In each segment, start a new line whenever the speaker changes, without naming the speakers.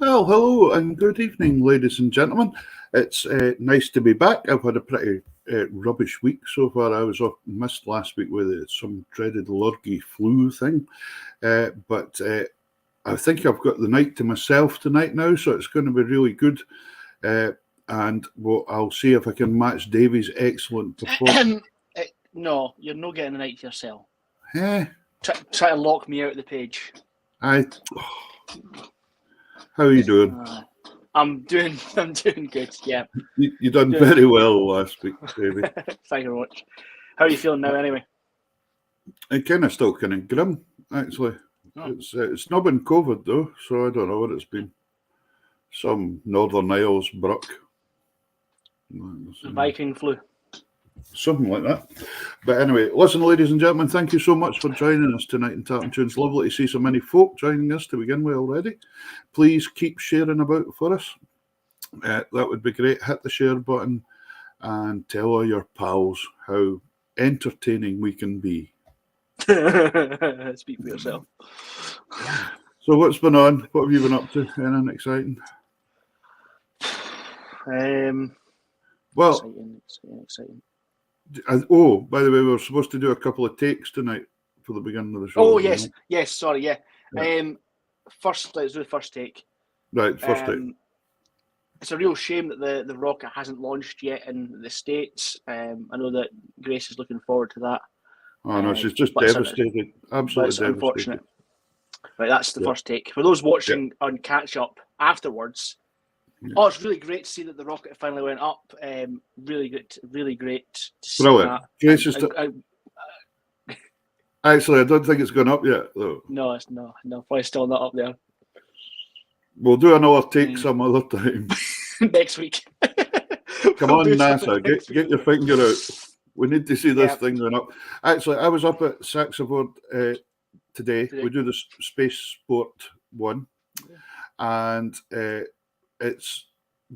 Well, hello and good evening, ladies and gentlemen. It's nice to be back. I've had a pretty rubbish week so far. I was missed last week with some dreaded lurgy flu thing. But I think I've got the night to myself tonight now, so it's going to be really good. And I'll see if I can match Davey's excellent performance.
No, you're not getting the night to yourself.
Yeah.
Try to lock me out of the page.
How are you doing?
I'm doing good. Yeah.
You done very well last week, Davey.
Thank you very much. How are you feeling now, anyway?
I'm still kind of grim, actually. Oh. It's not been COVID though, so I don't know what it's been. Some Northern Isles bruck.
Viking flu.
Something like that. But anyway, listen, ladies and gentlemen, thank you so much for joining us tonight in Tartan Tunes. Lovely to see so many folk joining us to begin with already. Please keep sharing about for us. That would be great. Hit the share button and tell all your pals how entertaining we can be.
Speak for yourself.
So what's been on? What have you been up to? Anything exciting?
Exciting.
Oh, by the way, we were supposed to do a couple of takes tonight for the beginning of the show.
Oh, yes. Yes, sorry, yeah. First, let's do the first take.
Right, first take.
It's a real shame that the rocket hasn't launched yet in the States. I know that Grace is looking forward to that.
Oh, no, she's just devastated. Absolutely devastated.
Unfortunate. Right, that's the first take. For those watching on catch-up afterwards, it's really great to see that the rocket finally went up. Really good, really great to see
Brilliant.
that.
Actually, I don't think it's gone up yet, though.
No, it's no, probably still not up there.
We'll do another take some other time.
Next week.
Come on, NASA, get your finger out. We need to see this thing going up. Actually, I was up at Saxford today. We do the Space Sport one. And it's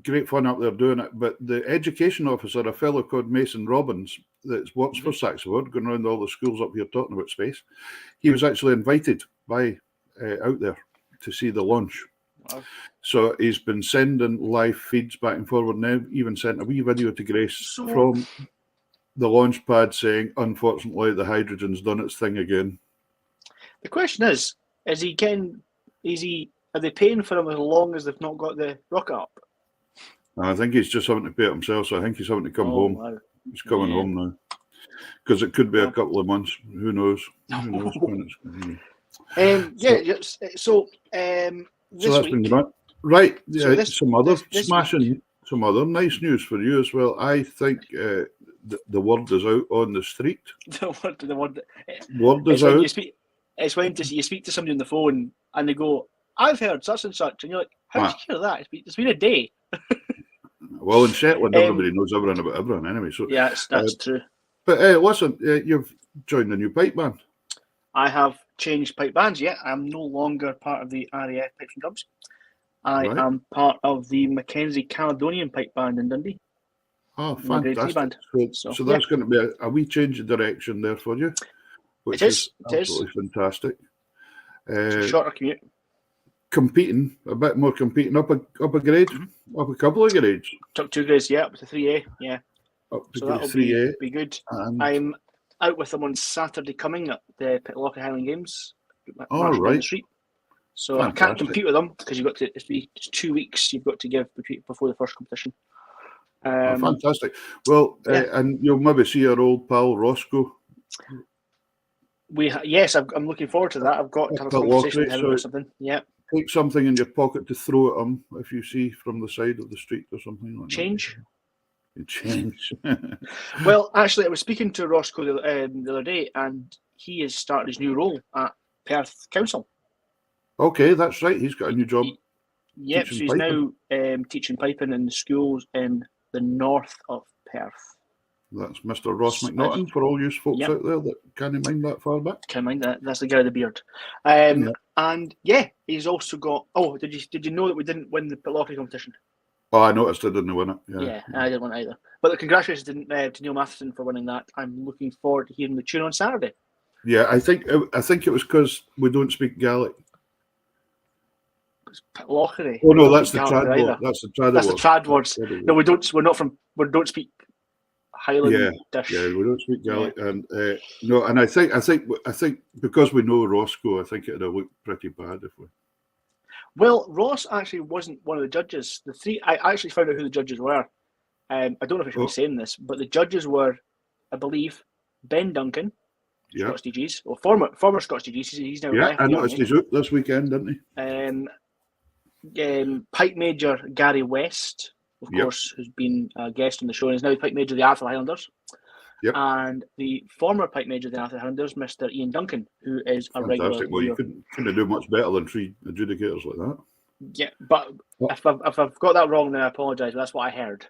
great fun up there doing it. But the education officer, a fellow called Mason Robbins, that works for Saxford, going around all the schools up here talking about space, he was actually invited by out there to see the launch.
Wow.
So he's been sending live feeds back and forward now, even sent a wee video to Grace from the launch pad saying, unfortunately, the hydrogen's done its thing again.
The question is he getting, are they paying for him as long as they've not got the rocket up?
I think he's just having to pay it himself, so I think he's having to come home.
Wow.
He's coming home now. Because it could be a couple of months. Who knows? Who knows when it's going to be.
So
that's
week,
been good. Right. Yeah,
so
some other
this
smashing, week. Some other nice news for you as well. I think the word is out on the street.
The word
is out.
It's when you speak to somebody on the phone and they go, I've heard such and such, and you're like, how did you hear that? It's been a day.
Well, in Shetland, everybody knows everything about everyone anyway. So
yeah, that's true.
But listen, you've joined the new pipe band.
I have changed pipe bands. Yeah, I'm no longer part of the RAF Pipes and Drums. I am part of the Mackenzie Caledonian Pipe Band in Dundee.
Oh, fantastic!
Band.
So that's going to be a wee change of direction there for you, which is absolutely fantastic.
It's a shorter commute.
Competing, a bit more competing up a grade, up a couple of grades.
Took 2 grades, up to 3A, yeah.
Up to
so that'll
3A.
Be good. I'm out with them on Saturday coming at the Pitlochry Highland Games.
All right.
Down the street. So fantastic. I can't compete with them because it's 2 weeks you've got to give before the first competition.
Fantastic. Well, and you'll maybe see our old pal Roscoe.
Yes, I'm looking forward to that. I've got to have a conversation with him or something. Yeah.
Take something in your pocket to throw at him if you see from the side of the street or something like
Change.
that. Change.
Well, actually, I was speaking to Roscoe the other day, and he has started his new role at Perth Council.
Okay, that's right. He's got a new job.
Yep, so he's now teaching piping in the schools in the north of Perth.
That's Mr. Ross McNaughton for all you folks out there that can't mind that far back.
Can't mind that. That's the guy with the beard. And he's also got. Oh, did you know that we didn't win the Pitlochry competition?
Oh, I noticed I didn't win it.
Yeah, I didn't win it either. But congratulations to Neil Matheson for winning that. I'm looking forward to hearing the tune on Saturday. Yeah,
I think it was because we don't speak Gaelic.
Pitlochry.
Oh no, that's the trad word. That's the
trad words. No, we don't. We don't speak Highland dish.
Yeah, we don't speak Gaelic, and no, and I think because we know Roscoe, I think it'd have looked pretty bad if we.
Well, Ross actually wasn't one of the judges. I actually found out who the judges were. I don't know if I should be saying this, but the judges were, I believe, Ben Duncan, Scots DGs, or former Scots DGs. He's now left.
I noticed he's out this weekend, didn't
he? Pipe Major Gary West, of course, who's been a guest on the show, and is now the Pipe Major of the Arthur Highlanders.
Yep.
And the former Pipe Major of the Arthur Highlanders, Mr. Ian Duncan, who is a regular.
Well, you couldn't do much better than 3 adjudicators like that.
Yeah, but if I've got that wrong, then I apologise. But that's what I heard.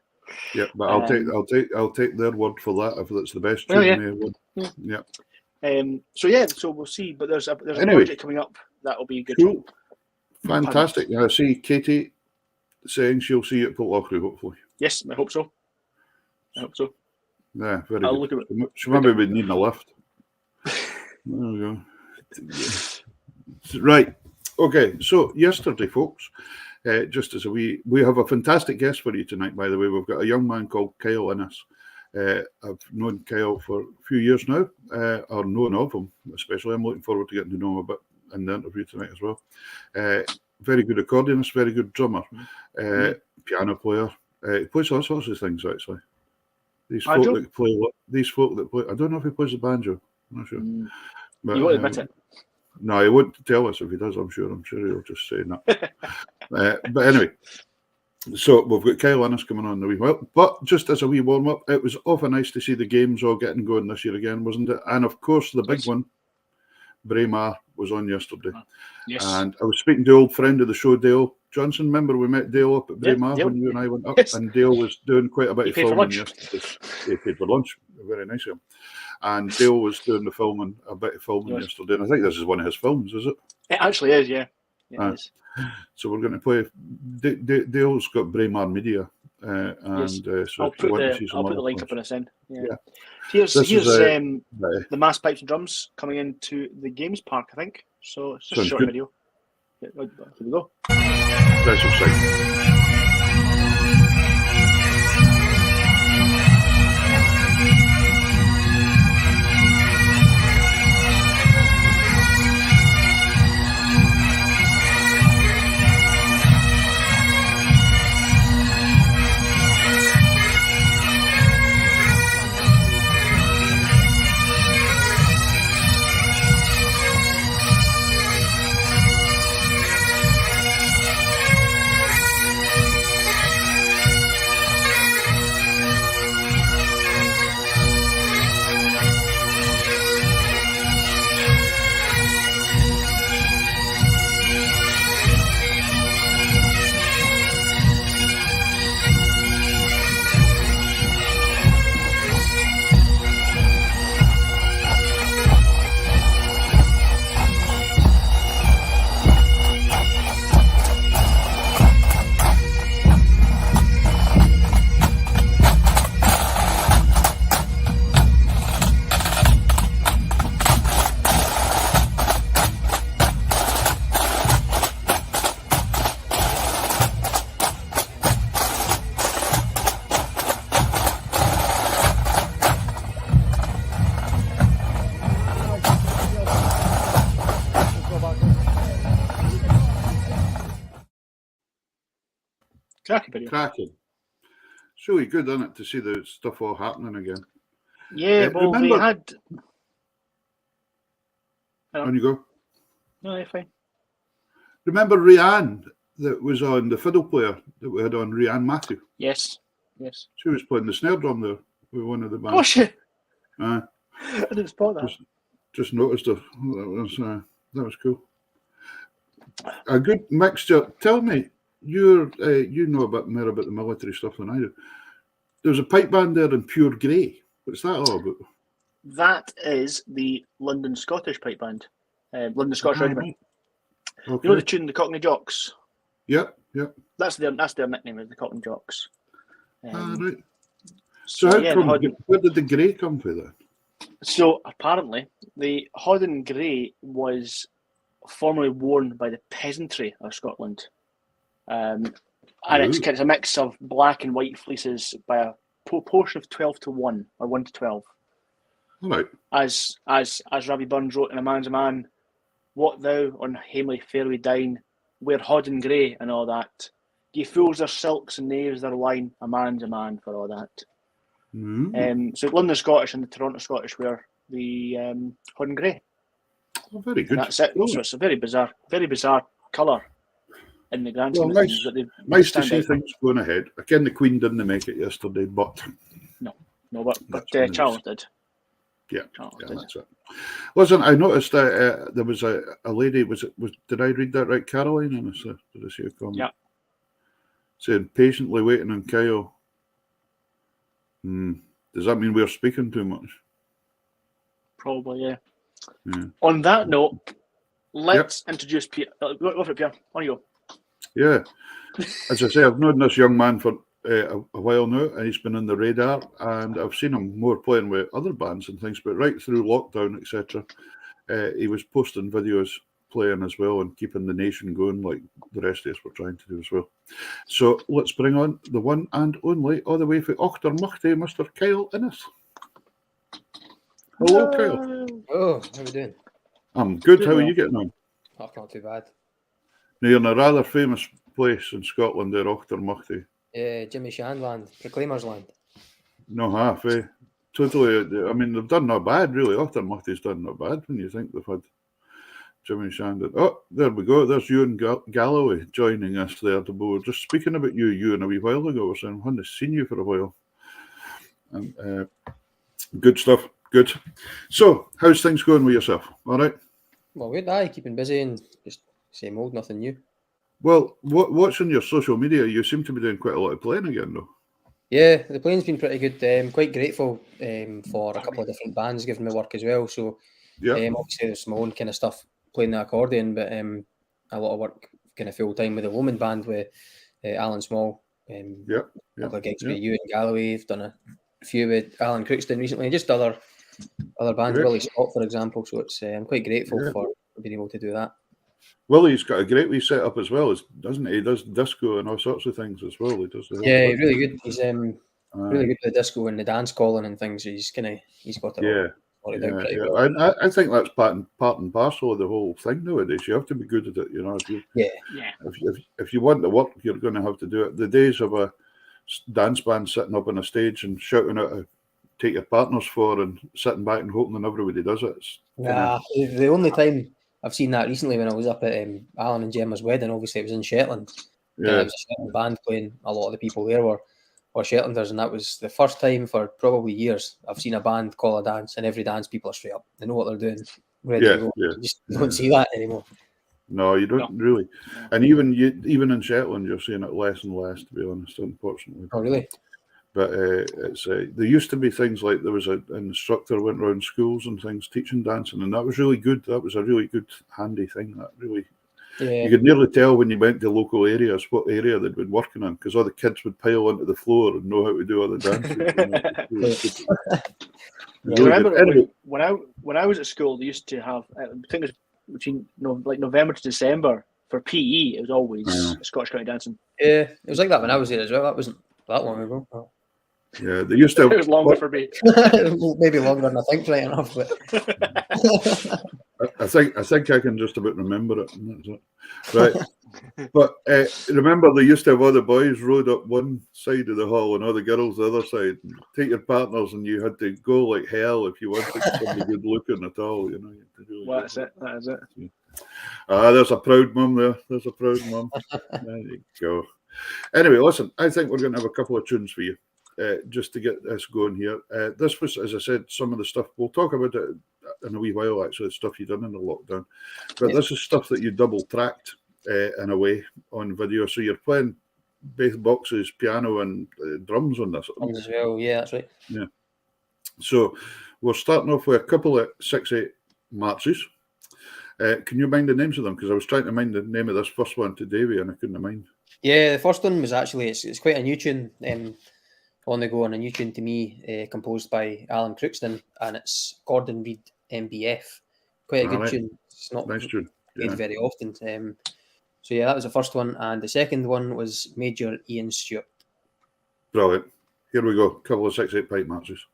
Yeah, but I'll take their word for that if it's the best.
So we'll see. But there's a project coming up that will be good.
Cool. Fantastic. I see Katie saying she'll see you at Pitlochry, hopefully.
Yes, I hope so.
Yeah, very good. She maybe be needing a lift. There we go. Right. Okay. So yesterday, folks, just as we have a fantastic guest for you tonight, by the way. We've got a young man called Kyle Innes. I've known Kyle for a few years now, or known of him, especially. I'm looking forward to getting to know him a bit in the interview tonight as well. Very good accordionist, very good drummer, piano player. He plays all sorts of things, actually. These folk that play. I don't know if he plays the banjo. I'm not sure. But,
you won't admit it.
No, he won't tell us if he does. I'm sure he'll just say no. But anyway, so we've got Kyle Innes coming on the wee while. But just as a wee warm up, it was awful nice to see the games all getting going this year again, wasn't it? And of course, the big one, Braemar, was on yesterday.
Yes.
And I was speaking to an old friend of the show, Dale Johnson. Remember we met Dale up at Braemar when you and I went up, and Dale was doing quite a bit of filming yesterday. He paid for lunch. Very nice of him. And Dale was doing a bit of filming yesterday. And I think this is one of his films, is it?
It actually is, yeah. It is.
So we're going to play. Dale's got Braemar Media, and
Yes.
so
I'll
if you
put
want to see some
the
other
link
ones.
up in a second. Yeah.
Yeah.
Here's
This is,
the mass pipes and drums coming into the games park, I think. So it's just a
Sounds
short
good.
video. Yeah, here we go.
Impressive sight.
Cracking video.
Cracking. It's really good, isn't it, to see the stuff all happening again.
Yeah, well,
remember,
they had.
On you go.
No, you're fine.
Remember Rianne that was on the fiddle player that we had on, Rianne Matthew?
Yes.
She was playing the snare drum there with one of the bands.
Oh shit!
I
didn't spot that.
Just noticed her. That was cool. A good mixture. Tell me, you know a bit more about the military stuff than I do. There was a pipe band there in Pure Grey. What's that all about?
That is the London Scottish pipe band, London Scottish Regiment.
Right. Okay.
You know the tune, the Cockney Jocks.
Yep.
That's their nickname, is the Cockney Jocks.
Right. So where did the grey come from then?
So apparently, the Hodden Grey was formerly worn by the peasantry of Scotland, and it's a mix of black and white fleeces by a proportion of 12-1 or 1-12.
All right.
As Rabbie Burns wrote in A Man's a Man, what thou on hamely fairway dine, wear Hodden Grey and all that. Ye fools their silks and knaves their wine, a man's a man for all that. So London Scottish and the Toronto Scottish wear the Hodden Grey.
Oh, very good.
And that's it. So it's a very bizarre colour in the grand scheme of things.
Nice to see things going ahead. Again, the Queen didn't make it yesterday, but
but Charles did.
Yeah, that's it. Listen, I noticed that there was a lady. Did I read that right, Caroline? Did I see a comment?
Yeah.
Saying patiently waiting on Kyle. Does that mean we're speaking too much?
Probably, yeah. On that note, let's introduce Pierre. Go for it, Pierre. On you go.
Yeah. As I say, I've known this young man for a while now, and he's been on the radar, and I've seen him more playing with other bands and things, but right through lockdown, etc., he was posting videos playing as well and keeping the nation going like the rest of us were trying to do as well. So let's bring on the one and only, all the way from Auchtermuchty, Mr. Kyle Innes. Hello, Kyle.
Oh, how are we doing?
I'm good. How are you getting on?
Oh, not too bad.
Now, you're in a rather famous place in Scotland there, Auchtermuchty.
Jimmy Shan land, Proclaimers land.
No half, eh? Totally. I mean, they've done not bad, really. Auchtermuchty's done not bad when you think they've had Jimmy Shandon. Oh, there we go. There's Ewan Galloway joining us there. We were just speaking about you a wee while ago. We're saying, I hadn't seen you for a while. And good stuff. Good. So, how's things going with yourself? All right?
Well, good. Keeping busy and just same old, nothing new.
Well, what's on your social media? You seem to be doing quite a lot of playing again, though.
Yeah, the playing's been pretty good. I'm quite grateful for a couple of different bands giving me work as well. So, obviously, there's my own kind of stuff playing the accordion, but a lot of work kind of full time with the Woman Band with Alan Small.
Yeah.
A couple of gigs with you and Galloway. I've done a few with Alan Crookston recently, and just other bands,
Great.
Willie Scott, for example. So it's I'm quite grateful for being able to do that.
Willie's got a great wee setup as well, doesn't he? He does disco and all sorts of things as well. He does the whole
Yeah, really good. He's really good with the disco and the dance calling and things. He's got it all sorted out pretty well.
I think that's part and parcel of the whole thing nowadays. You have to be good at it, you know. If you want to work, you're going to have to do it. The days of a dance band sitting up on a stage and shouting out to take your partners for and sitting back and hoping that everybody does it.
The only time I've seen that recently when I was up at Alan and Gemma's wedding, obviously it was in Shetland.
Yeah.
There was a Shetland band playing. A lot of the people there were Shetlanders, and that was the first time for probably years I've seen a band call a dance, and every dance people are straight up. They know what they're doing. Ready to go. You just don't see that anymore.
No, you don't really. And even in Shetland, you're seeing it less and less, to be honest, unfortunately.
Oh, really?
But it's there used to be things like there was an instructor went around schools and things teaching dancing, and that was really good. That was a really good, handy thing. That really, you could nearly tell when you went to local areas what area they'd been working on, because all the kids would pile onto the floor and know how to do all the dances.
I remember when I was at school, they used to have I think it was between November to December for PE. It was always Scottish County dancing.
Yeah, it was like that when I was there as well. That wasn't that long ago. Oh.
Yeah, they used to.
It was longer for me.
Maybe longer than I think, right enough. But
I think I can just about remember it. And that's it. Right, but remember they used to have all the boys rode up one side of the hall and all the girls the other side. Take your partners, and you had to go like hell if you wanted somebody good looking at all. You know.
Well, that's it. That is it.
There's a proud mum there. There's a proud mum. There you go. Anyway, listen. I think we're going to have a couple of tunes for you. Just to get this going here. This was, as I said, some of the stuff, we'll talk about it in a wee while, actually, the stuff you've done in the lockdown. But this is stuff that you double-tracked in a way on video. So you're playing both boxes, piano and drums on this.
Drums as well, yeah, that's right.
Yeah. So we're starting off with a couple of 6/8 marches. Can you mind the names of them? Because I was trying to mind the name of this first one to Davey and I couldn't mind.
Yeah, the first one was actually, it's quite a new tune. On the Go, and a new tune to me, composed by Alan Crookston, and it's Gordon Reed MBF. Quite a good tune. It's not
nice tune.
played very often. So yeah, that was the first one, and the second one was Major Ian Stewart.
Brilliant. Here we go. Couple of 6/8 pipe marches.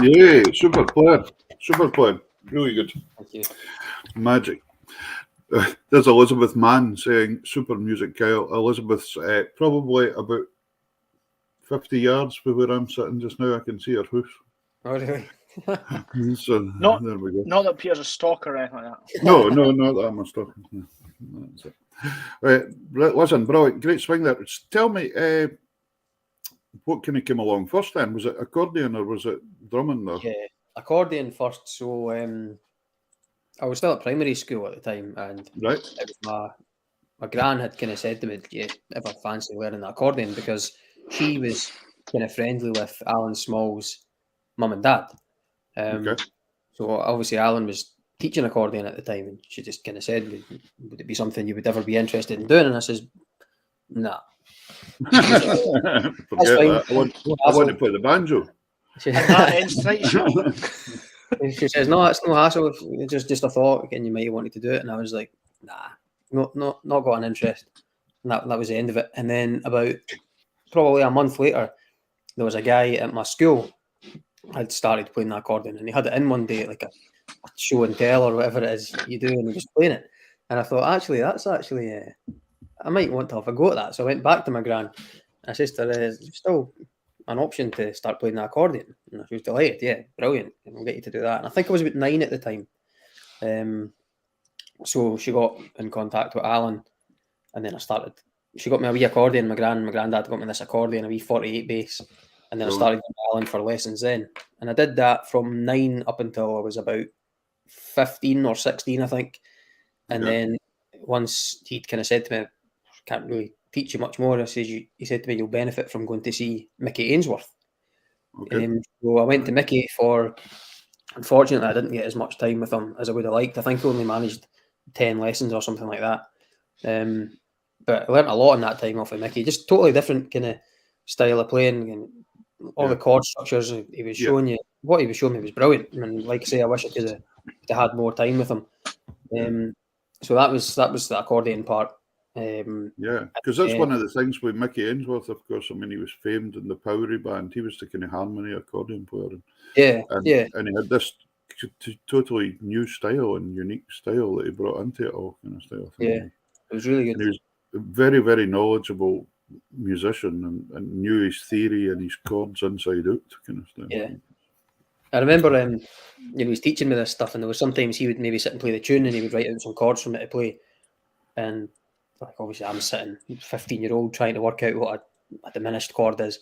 Yeah, super player, really good.
Thank you.
Magic. There's Elizabeth Mann saying super music, Kyle. Elizabeth's probably about 50 yards from where I'm sitting just now. I can see her house.
Oh, really?
So
Not-
there we go.
Not that Pierre's a stalker or anything like that.
No, not that I'm a stalker. No, that's it. Right, listen, brilliant, great swing there. Tell me, what kind of came along first then? Was it accordion or was it drumming? Or?
Yeah, accordion first. So I was still at primary school at the time, and
Right.
it was my gran had kind of said to me, "Do you ever fancy learning the accordion?" Because she was kind of friendly with Alan Small's mum and dad.
Okay.
So obviously Alan was teaching accordion at the time, and she just kind of said, "Would it be something you would ever be interested in doing?" And I says, "Nah."
Forget that. I want to play the banjo.
She,
And that ends tonight's show.
she says, "No, it's no hassle. It's just a thought, and you might want to do it." And I was like, "Nah, not got an interest." And that was the end of it. And then about probably a month later, there was a guy at my school had started playing the accordion, and he had it in one day, like a show and tell or whatever it is you do, and he was playing it. And I thought, actually, I might want to have a go at that. So I went back to my gran. I said to her, "There's still an option to start playing the accordion." And she was delighted. "Yeah, brilliant. We'll get you to do that." And I think I was about 9 at the time. So she got in contact with Alan, and then I started. She got me a wee accordion. My granddad got me this accordion, a wee 48 bass. And then I started going to Alan for lessons then. And I did that from 9 up until I was about 15 or 16, I think. And then once he'd kind of said to me, "I can't really teach you much more," he said to me, "You'll benefit from going to see Mickey Ainsworth."
Okay.
So I went to Mickey unfortunately, I didn't get as much time with him as I would have liked. I think I only managed 10 lessons or something like that. But I learnt a lot in that time off of Mickey. Just totally different kind of style of playing, and all the chord structures he was showing you. What he was showing me was brilliant. And like I say, I wish I could have had more time with him. So that was the accordion part.
Because that's one of the things with Mickey Ainsworth, of course. I mean, he was famed in the Powery band. He was the kind of harmony accordion player. And he had this totally new style and unique style that he brought into it all, kind of style.
It was really good.
And he was a very, very knowledgeable musician and knew his theory and his chords inside out, kind of stuff.
Yeah. I remember he was teaching me this stuff, and there was sometimes he would maybe sit and play the tune, and he would write out some chords for me to play. And like obviously I'm sitting 15-year-old trying to work out what a diminished chord is.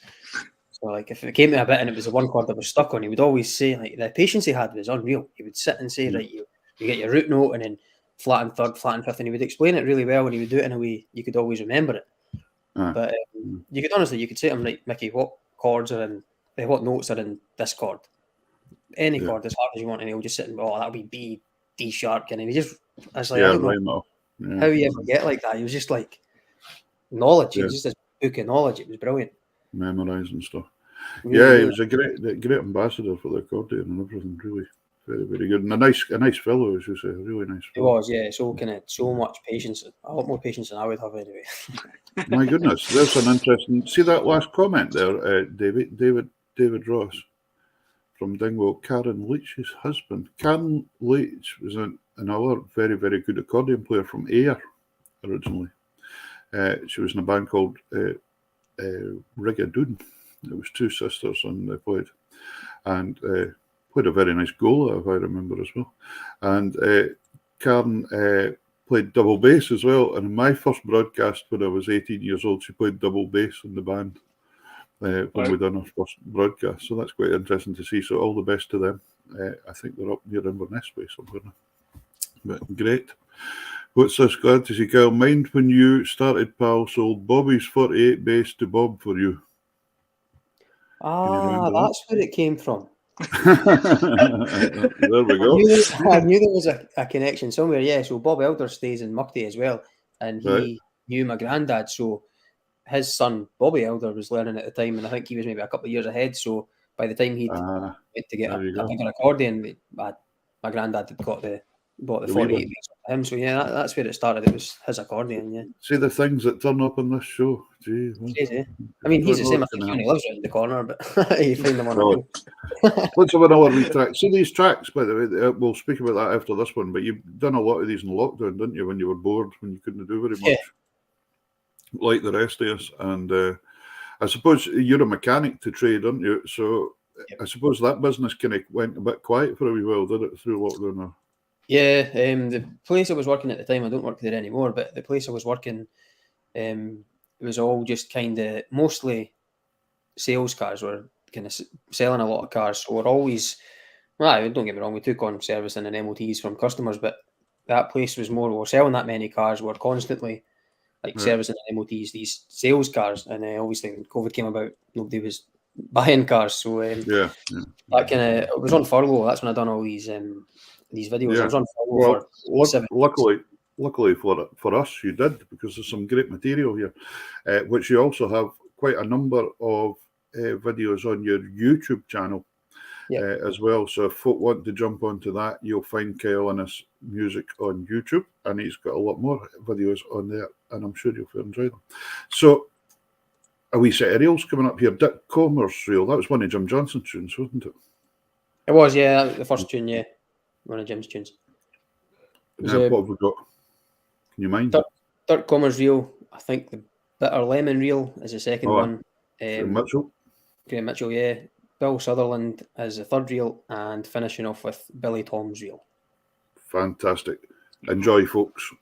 So like if it came to a bit and it was the one chord that was stuck on, he would always say, like, the patience he had was unreal. He would sit and say, right, you get your root note and then flat and third, flat and fifth, and he would explain it really well, and he would do it in a way you could always remember it. But you could say to him, like, "Mickey, what chords are in, what notes are in this chord? Any chord as hard as you want," and he'll just sit and, "Oh, that'll be B, D sharp," and he just, I was like, I don't know how you ever get like that. He was just like knowledge. It was just this book of knowledge. It was brilliant.
Memorising stuff.
Really,
he was a great ambassador for the accordion and everything. Really, very, very good, and a nice fellow, as you say, a really nice fellow.
It was, so much patience, a lot more patience than I would have anyway.
My goodness, there's an interesting. See that last comment there, David Ross from Dingwall. Karen Leach's husband. Karen Leach was another very, very good accordion player from Ayr originally. She was in a band called Rigadoon. There was 2 sisters and they played. And played a very nice goal, if I remember as well. And Karen played double bass as well. And in my first broadcast when I was 18 years old, she played double bass in the band when we done our first broadcast. So that's quite interesting to see. So all the best to them. I think they're up near Inverness way somewhere. But great. What's this? Glad to see, Kyle. Mind when you started, pal, sold Bobby's 48 bass to Bob for you.
That's where it came from.
There we go.
I knew there was a connection somewhere. Yeah, so Bob Elder stays in Murty as well, and he knew my granddad. So his son Bobby Elder was learning at the time, and I think he was maybe a couple of years ahead. So by the time he went to get a bigger accordion, my granddad had got the bought the 48 weeks of him. So yeah, that's where it started. It was his accordion. Yeah.
See the things that turn up on this show. Gee,
Crazy. I mean, he's the same. I think he only lives around the corner, but you find him on a go.
Let's have another wee track. See these tracks, by the way, we'll speak about that after this one, but you've done a lot of these in lockdown, didn't you, when you were bored, when you couldn't do very much, like the rest of us. And I suppose you're a mechanic to trade, aren't you? So I suppose that business kind of went a bit quiet for a wee while, did it, through lockdown?
Yeah, the place I was working at the time, I don't work there anymore, but the place I was working, it was all just kind of mostly sales cars. We're kind of selling a lot of cars, so we're always, well, don't get me wrong, we took on servicing and MOTs from customers, but that place was more, we're selling that many cars, we're constantly like servicing and MOTs, these sales cars, and obviously when COVID came about, nobody was buying cars, so that kind of, it was on furlough. That's when I done all these videos. I was on furlough for 7
luckily for us, you did, because there's some great material here, which you also have quite a number of videos on your YouTube channel as well. So if folk want to jump onto that, you'll find Kyle Innes music on YouTube, and he's got a lot more videos on there, and I'm sure you'll enjoy them. So a wee set of reels coming up here. Dick Comer's reel. That was one of Jim Johnson's tunes, wasn't it?
It was, yeah, the first tune, yeah, one of Jim's tunes.
Now, what have we got? Can you mind?
Dirk Comer's reel. I think the Bitter Lemon reel is the second one.
Graham Mitchell,
yeah. Bill Sutherland as the third reel, and finishing off with Billy Tom's reel.
Fantastic. Enjoy, folks.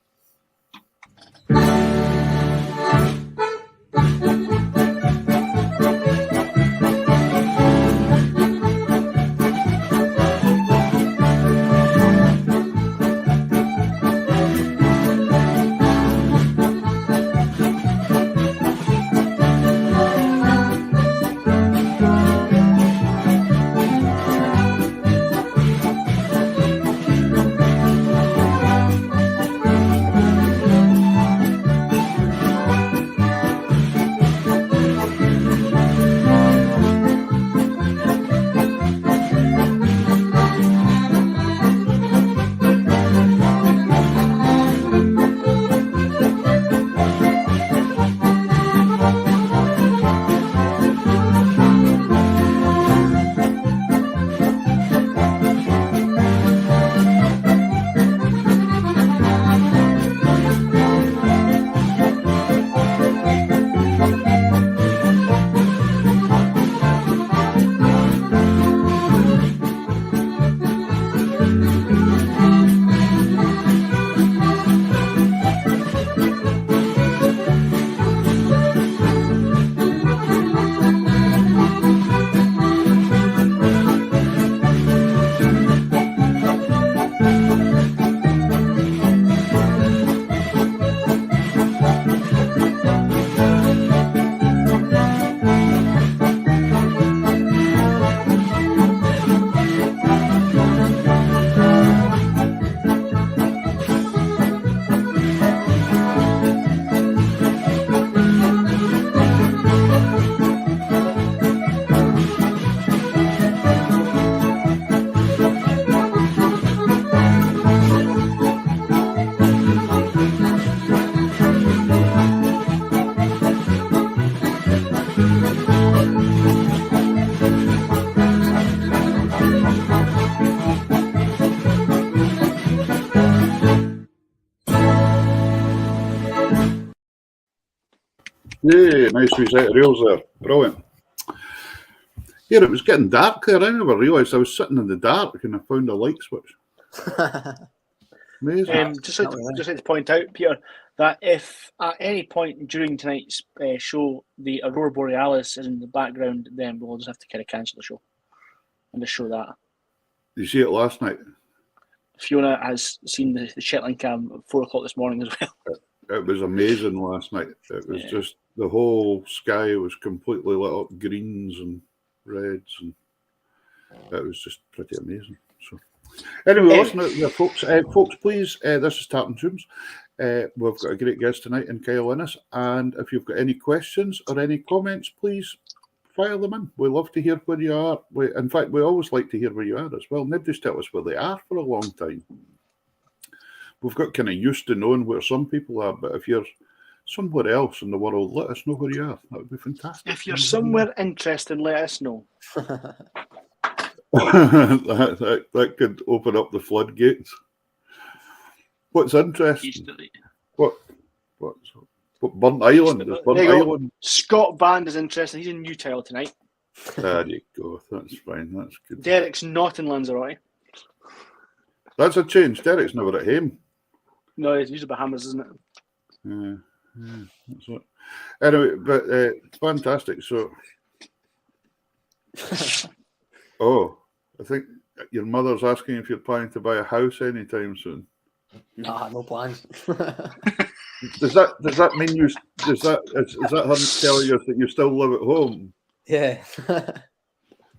Yeah, nice wee set of reels there. Brilliant. Yeah, it was getting dark there. I never realised I was sitting in the dark and I found a light switch. Amazing.
Just like to point out, Peter, that if at any point during tonight's show the Aurora Borealis is in the background, then we'll just have to kind of cancel the show and just show that.
Did you see it last night?
Fiona has seen the Shetland cam at 4 o'clock this morning as well.
It was amazing last night. It was just, the whole sky was completely lit up, greens and reds, and it was just pretty amazing. So anyway, listen to the folks. Folks, please, this is Tartan Tunes. We've got a great guest tonight in Kyle Innes, and if you've got any questions or any comments, please fire them in. We love to hear where you are. In fact, we always like to hear where you are as well. Nobody's tell us where they are for a long time. we've got kind of used to knowing where some people are, but if you're somewhere else in the world, let us know where you are. That would be fantastic.
If you're somewhere interested, let us know.
that could open up the floodgates. What's interesting? What Burnt Island? Is Burnt Island?
Scott Band is interested. He's in Newtown tonight.
There you go. That's fine. That's good.
Derek's not in Lanzarote.
That's a change. Derek's never at home.
No, it's usually Bahamas, isn't it?
Yeah, that's it. Anyway, but it's fantastic. So, I think your mother's asking if you're planning to buy a house anytime soon.
Nah, no plans.
Does that mean is that her telling you that you still live at home?
Yeah.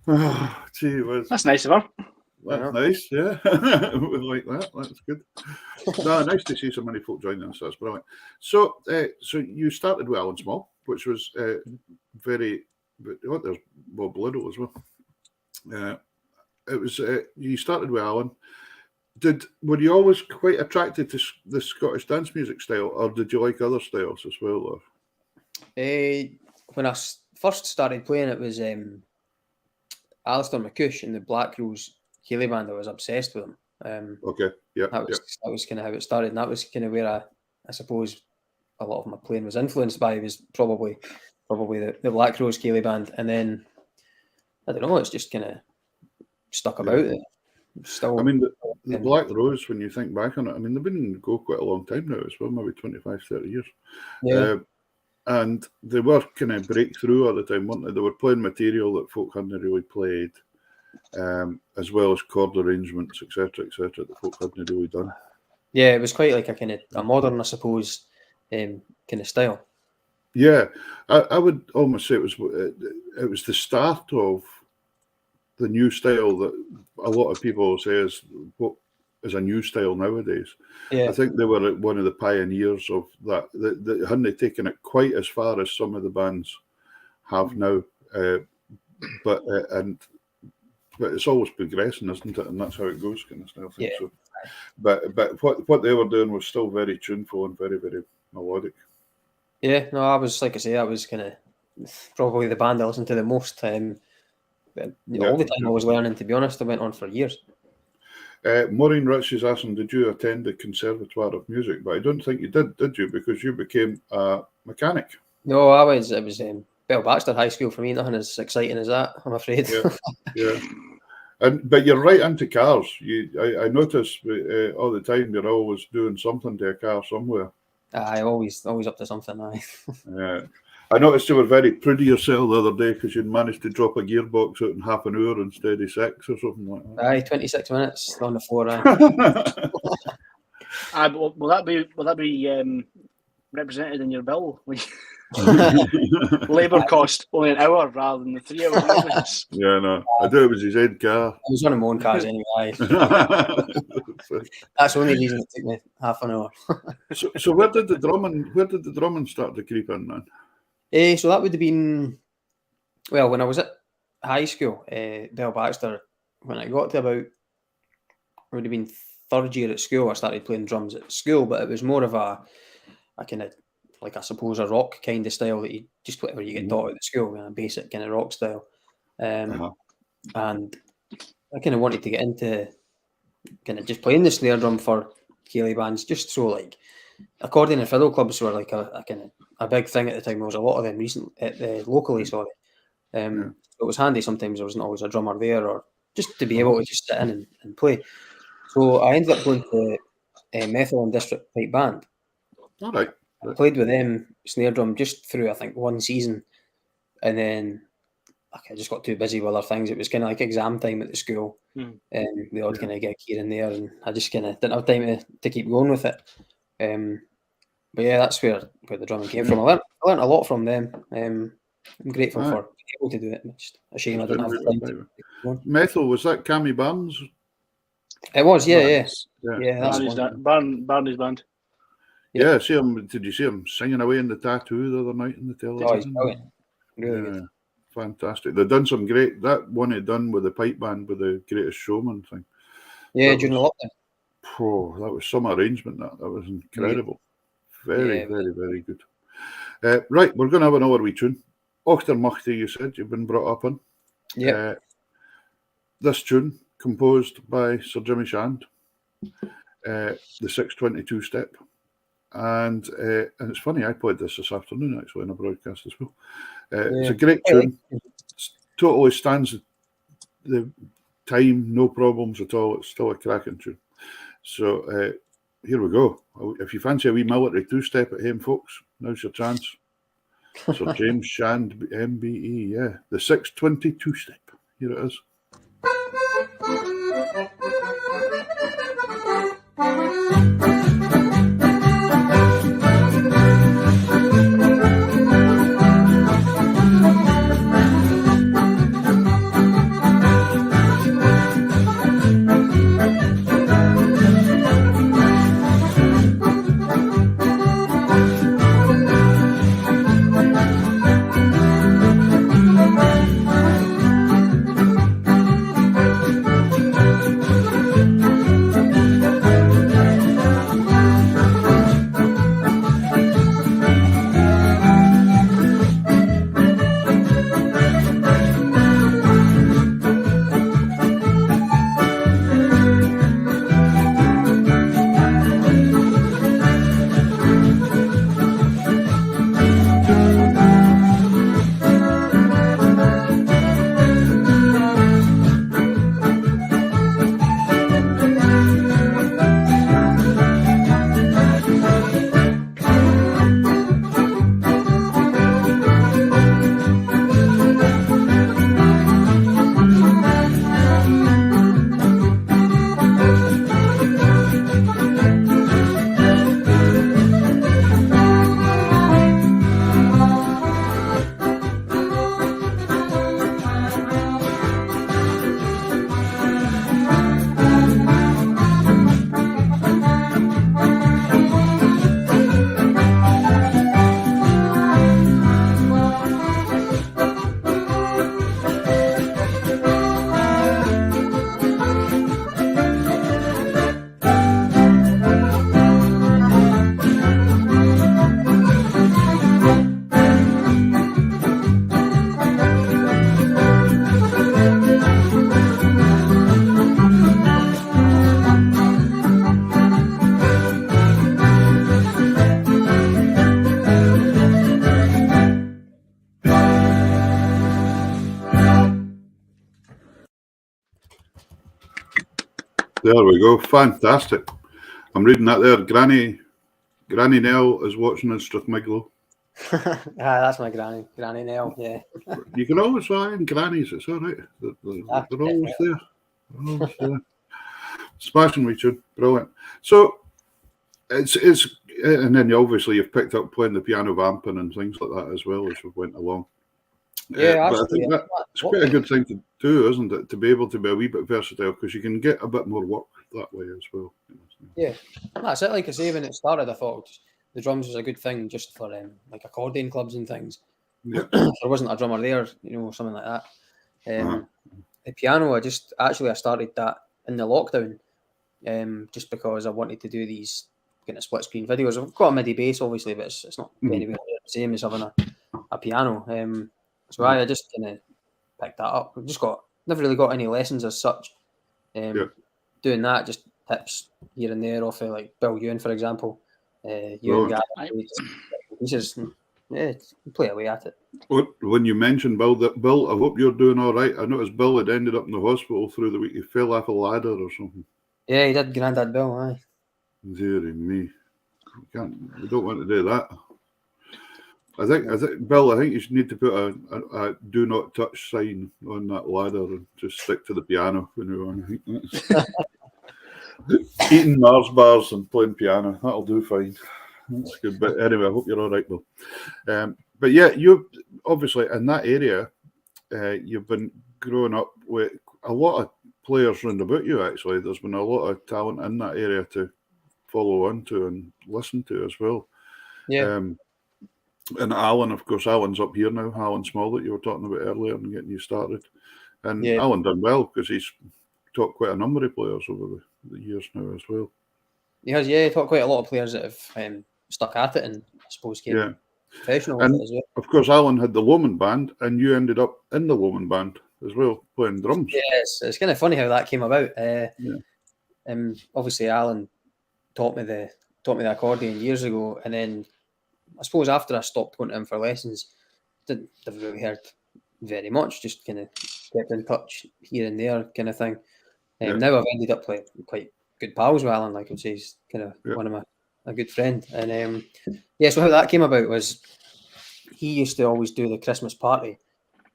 Oh, gee whiz.
That's nice of her.
That's nice, yeah. We like that. That's good. No, nice to see so many folk joining us. That's brilliant. So, so you started with Alan Small, which was very. Oh, there's Bob Little as well. It was you started with Alan. Were you always quite attracted to the Scottish dance music style, or did you like other styles as well? Or?
When I first started playing, it was Alistair McCush in the Black Rose Keeley Band. I was obsessed with him.
Okay, yeah.
That was kind of how it started, and that was kind of where I suppose a lot of my playing was influenced by. Was probably the Black Rose Keeley Band, and then I don't know. It's just kind of stuck about it. Still,
I mean, the Black Rose, when you think back on it, I mean, they've been in go quite a long time now as well, maybe 25, 30 years.
Yeah.
And they were kind of breakthrough at the time, weren't they? They were playing material that folk hadn't really played, as well as chord arrangements, etc., that folk hadn't really done.
Yeah, it was quite like a kind of a modern, I suppose, kind of style.
Yeah, I would almost say it was the start of the new style that a lot of people say is what is a new style nowadays.
Yeah.
I think they were one of the pioneers of that. They hadn't taken it quite as far as some of the bands have now, but it's always progressing, isn't it? And that's how it goes, kind of stuff.
Yeah.
So, but what they were doing was still very tuneful and very, very melodic.
Yeah, no, I was kind of probably the band I listened to the most. All the time I was learning, to be honest. I went on for years.
Maureen Rich is asking, did you attend the Conservatoire of Music? But I don't think you did you? Because you became a mechanic.
No, it was Bell Baxter High School for me. Nothing as exciting as that, I'm afraid.
Yeah. But you're right into cars. I notice all the time you're always doing something to a car somewhere.
I always up to something.
Yeah. I noticed you were very proud of yourself the other day because you'd managed to drop a gearbox out in half an hour instead of 6 or something like that.
Aye, 26 minutes on the floor.
Will that be represented in your bill? Labour cost only an hour rather than the 3 hours.
Yeah, no. I do. It was his head car.
I was running my own cars anyway. That's the only reason it took me half an hour.
So where did the drumming start to creep in then?
So that would have been, well, when I was at high school, Bell Baxter, when I got to about, it would have been third year at school, I started playing drums at school, but it was more of a kind of, like I suppose, a rock kind of style that you just whatever you get taught at the school, a basic kind of rock style. And I kind of wanted to get into kind of just playing the snare drum for Keeley bands, just so like accordion and fiddle clubs were like a kind of a big thing at the time. There was a lot of them locally, sorry. So it was handy sometimes there wasn't always a drummer there, or just to be able to just sit in and play. So I ended up going to Methil and District Pipe Band.
All right.
I played with them snare drum just through, I think, one season, and then I just got too busy with other things. It was kind of like exam time at the school, and the odd kind of gig here and there, and I just kind of didn't have time to keep going with it. But yeah, that's where the drumming came from. I learned a lot from them. I'm grateful for being able to do it. It's just a shame I didn't have time to keep going.
Methil, was that Cammy Barnes?
It was, yeah.
That's Barney's band.
Yeah, see him. Did you see him singing away in the tattoo the other night in the television?
Oh, he's brilliant. Really good.
Fantastic. They've done some great. That one he done with the pipe band with the Greatest Showman thing.
Yeah, during the lockdown.
Oh, that was some arrangement. That was incredible. Very, very, very good. Right, we're going to have another wee tune. Ochtermachty, you said you've been brought up on.
Yeah.
This tune, composed by Sir Jimmy Shand, the 622 step. And it's funny, I played this afternoon, actually, in a broadcast as well. It's a great tune. Totally stands the time, no problems at all. It's still a cracking tune. So here we go. If you fancy a wee military two-step at home, folks, now's your chance. Sir James Shand, MBE, yeah. The 622 step. Here it is. There we go. Fantastic. I'm reading that there. Granny Nell is watching in Strathmiglo.
That's my Granny Nell, yeah.
You can always find grannies, it's all right. They're always there. They're always there. Smashing Richard, brilliant. So it's and then obviously you've picked up playing the piano vamping and things like that as well as we went along.
Yeah,
but I think that's quite a good thing to do, isn't it? To be able to be a wee bit versatile because you can get a bit more work that way as well.
Yeah, that's it. Like I say, when it started, I thought the drums was a good thing just for like accordion clubs and things.
Yeah.
There wasn't a drummer there, something like that. The piano, I started that in the lockdown, just because I wanted to do these kind of split screen videos. I've got a MIDI bass, obviously, but it's not anywhere near the same as having a piano. So I just kind of picked that up. Never really got any lessons as such. Doing that, just tips here and there off of like Bill Ewan, for example. Ewan Gavin, just play away at it.
When you mentioned Bill, I hope you're doing all right. I noticed Bill had ended up in the hospital through the week. He fell off a ladder or something.
Yeah, he did, Grandad Bill, aye.
Deary me. We don't want to do that. I think Bill, I think you should need to put a do not touch sign on that ladder and just stick to the piano when you're on. I think that's eating Mars bars and playing piano. That'll do fine. That's good. But anyway, I hope you're all right, Bill. But yeah, you obviously in that area, you've been growing up with a lot of players round about you. Actually, there's been a lot of talent in that area to follow on to and listen to as well.
Yeah.
And Alan, of course, Alan's up here now. Alan Small that you were talking about earlier and getting you started. And Alan done well because he's taught quite a number of players over the years now as well.
He has, yeah. He taught quite a lot of players that have stuck at it, and I suppose came professional with it as well.
Of course, Alan had the Lomond band, and you ended up in the Lomond band as well, playing drums.
Yes, it's kind of funny how that came about. Obviously, Alan taught me the accordion years ago, and then I suppose after I stopped going to him for lessons, didn't have really heard very much. Just kind of kept in touch here and there, kind of thing. Now I've ended up like quite good pals with Alan. Like I would say, he's kind of one of a good friend. And so how that came about was he used to always do the Christmas party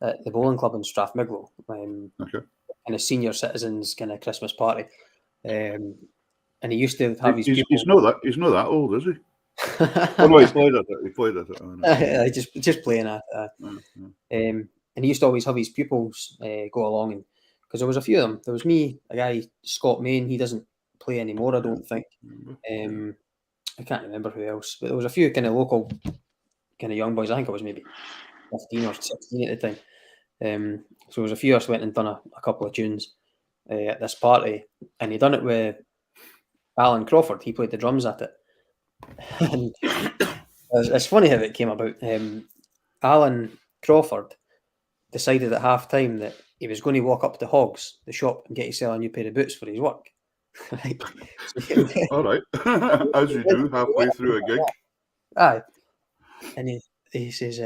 at the bowling club in Strathmiglo, kind of senior citizens kind of Christmas party. And he used to have his people.
He's not that old, is he? Oh no, he played at it. Oh, no.
just playing at and he used to always have his pupils go along, and because there was a few of them. There was me, a guy, Scott Main. He doesn't play anymore, I don't think. I can't remember who else, but there was a few kind of local kind of young boys. I think I was maybe 15 or 16 at the time. So there was a few of us went and done a couple of tunes at this party, and he done it with Alan Crawford. He played the drums at it. And it's funny how it came about. Alan Crawford decided at half time that he was going to walk up to Hogs, the shop, and get himself a new pair of boots for his work. Right.
All right. As you do halfway through a gig.
Aye. And he says,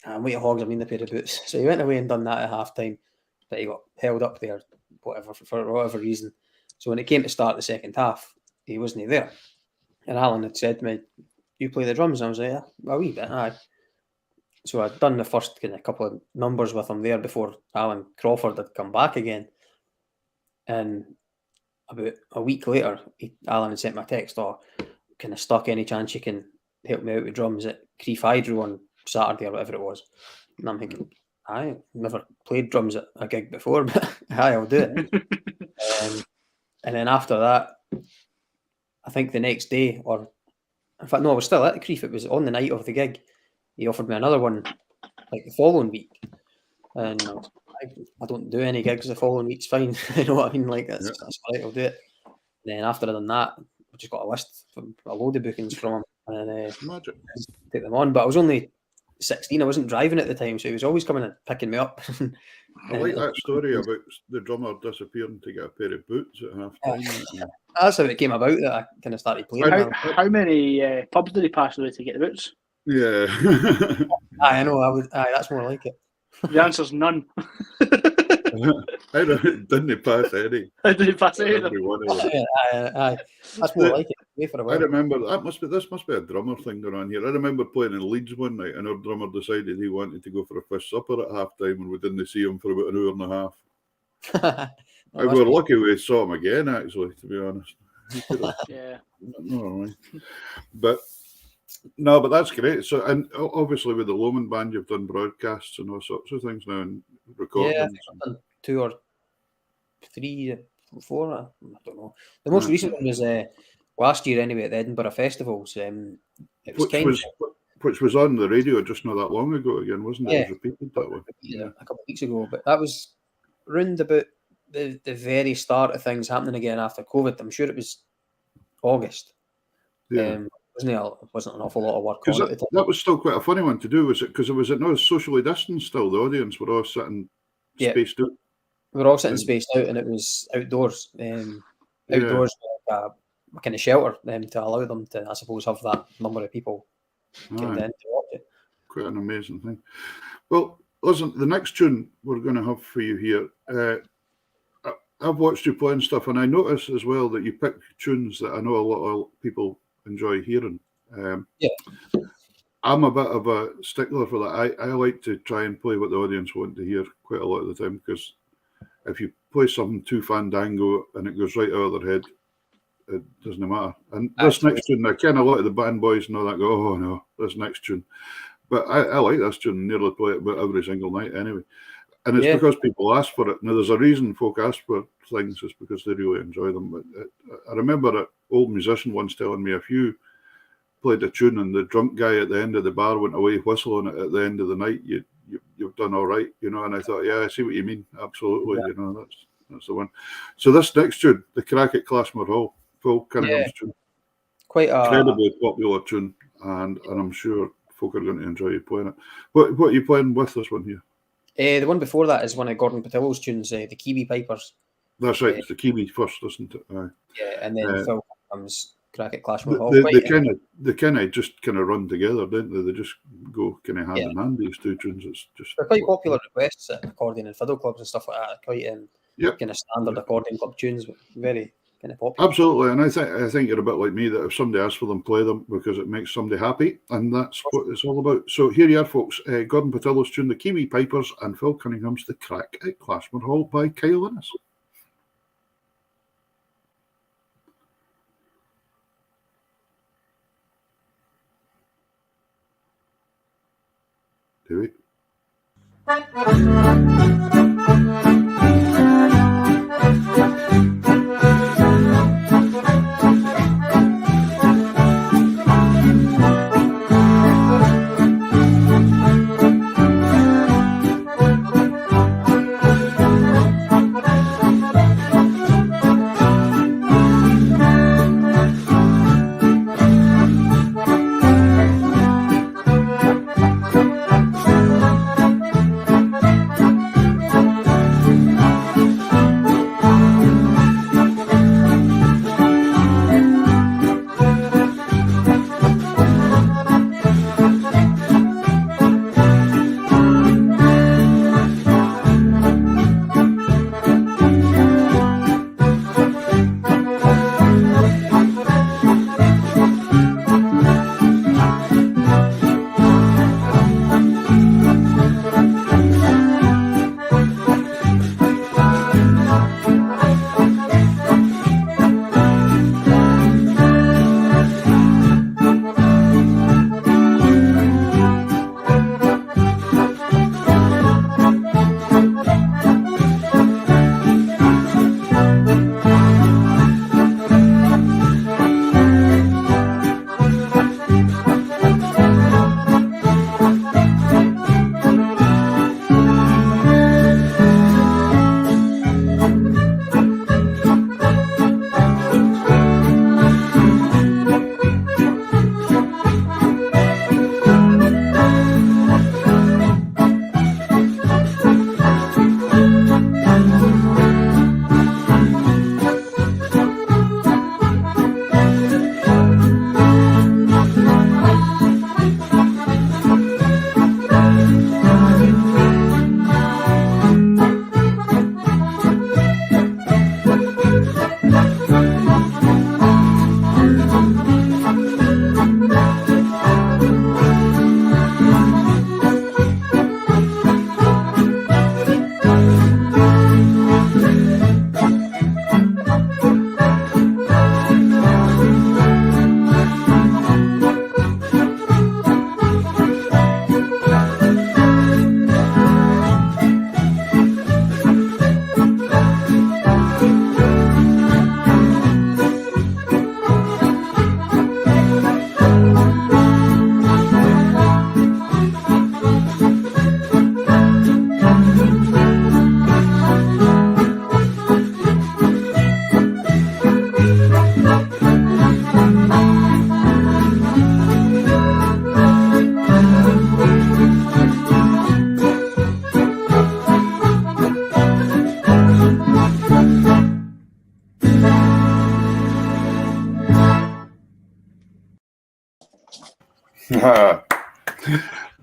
I'm waiting at Hogs, I mean the pair of boots. So he went away and done that at half time, but he got held up there, for whatever reason. So when it came to start the second half, he wasn't there. And Alan had said to me, you play the drums? And I was like, yeah, a wee bit, aye. So I'd done the first kind of couple of numbers with him there before Alan Crawford had come back again. And about a week later, Alan had sent me a text, kind of stuck, any chance you can help me out with drums at Creef Hydro on Saturday or whatever it was. And I'm thinking, I've never played drums at a gig before, but aye, I'll do it. And then after that, I think the next day, or in fact, no, I was still at the Creef. It was on the night of the gig. He offered me another one like the following week. And I don't do any gigs the following week. It's fine. You know what I mean? Like, that's all right, I'll do it. And then after I'd done that, I just got a list from a load of bookings from him. And take them on. But I was only 16. I wasn't driving at the time, so he was always coming and picking me up.
I like that story about the drummer disappearing to get a pair of boots at half time.
That's how it came about that I kind of started playing.
How many pubs did he pass away to get the boots?
Yeah.
I know. That's more like it.
The answer's none.
Didn't pass any.
I didn't pass any.
That's more like it.
I remember this must be a drummer thing going on here. I remember playing in Leeds one night, and our drummer decided he wanted to go for a fish supper at half time, and we didn't see him for about an hour and a half. We were lucky we saw him again, actually, to be honest.
Yeah.
No, but that's great. So, and obviously with the Lomond band, you've done broadcasts and all sorts of things now, and recordings.
Yeah, I've done 2 or 3, 4. I don't know. The most recent one was last year, anyway, at the Edinburgh Festivals. It was
which was on the radio just not that long ago again, wasn't it?
Yeah,
it was repeated that way.
Yeah, a couple of weeks ago. But that was round about the very start of things happening again after COVID. I'm sure it was August.
Yeah.
Wasn't an awful lot of work on it.
That was still quite a funny one to do, was it? Because it was not socially distanced still. The audience were all sitting spaced out.
We were all sitting spaced out, and it was outdoors. Outdoors, with a kind of shelter to allow them to, I suppose, have that number of people getting in to watch it.
Quite an amazing thing. Well, listen, the next tune we're going to have for you here, I've watched you playing stuff, and I notice as well that you pick tunes that I know a lot of people enjoy hearing. I'm a bit of a stickler for that. I like to try and play what the audience want to hear quite a lot of the time, because if you play something too fandango and it goes right out of their head, it doesn't matter. And this next tune, I ken a lot of the band boys and all that go, oh no, this next tune. But I like this tune, nearly play it about every single night anyway. And it's because people ask for it. Now, there's a reason folk ask for things, it's because they really enjoy them. But I remember an old musician once telling me, if you played a tune and the drunk guy at the end of the bar went away whistling it at the end of the night, you've done all right, you know. And I thought, yeah, I see what you mean. Absolutely, you know, that's the one. So this next tune, The Crack at Clashmore Hall, Phil Cunningham's tune.
quite a
incredibly popular tune, and I'm sure folk are going to enjoy you playing it. What are you playing with this one here?
The one before that is one of Gordon Patillo's tunes, the Kiwi Pipers.
That's right. It's the Kiwi first, isn't it?
Yeah, and then Phil comes Crack at Clashmore Hall.
They kind of just kind of run together, don't they? They just go kind of hand in hand. These two tunes. It's just
they're quite popular requests at accordion and fiddle clubs and stuff like that. Quite kind of standard accordion club tunes, but very kind of popular.
Absolutely, and I think you're a bit like me, that if somebody asks for them, play them because it makes somebody happy, and that's what it's all about. So here you are, folks. Gordon Patillo's tune, the Kiwi Pipers, and Phil Cunningham's The Crack at Clashmore Hall by Kyle Innes. Do it.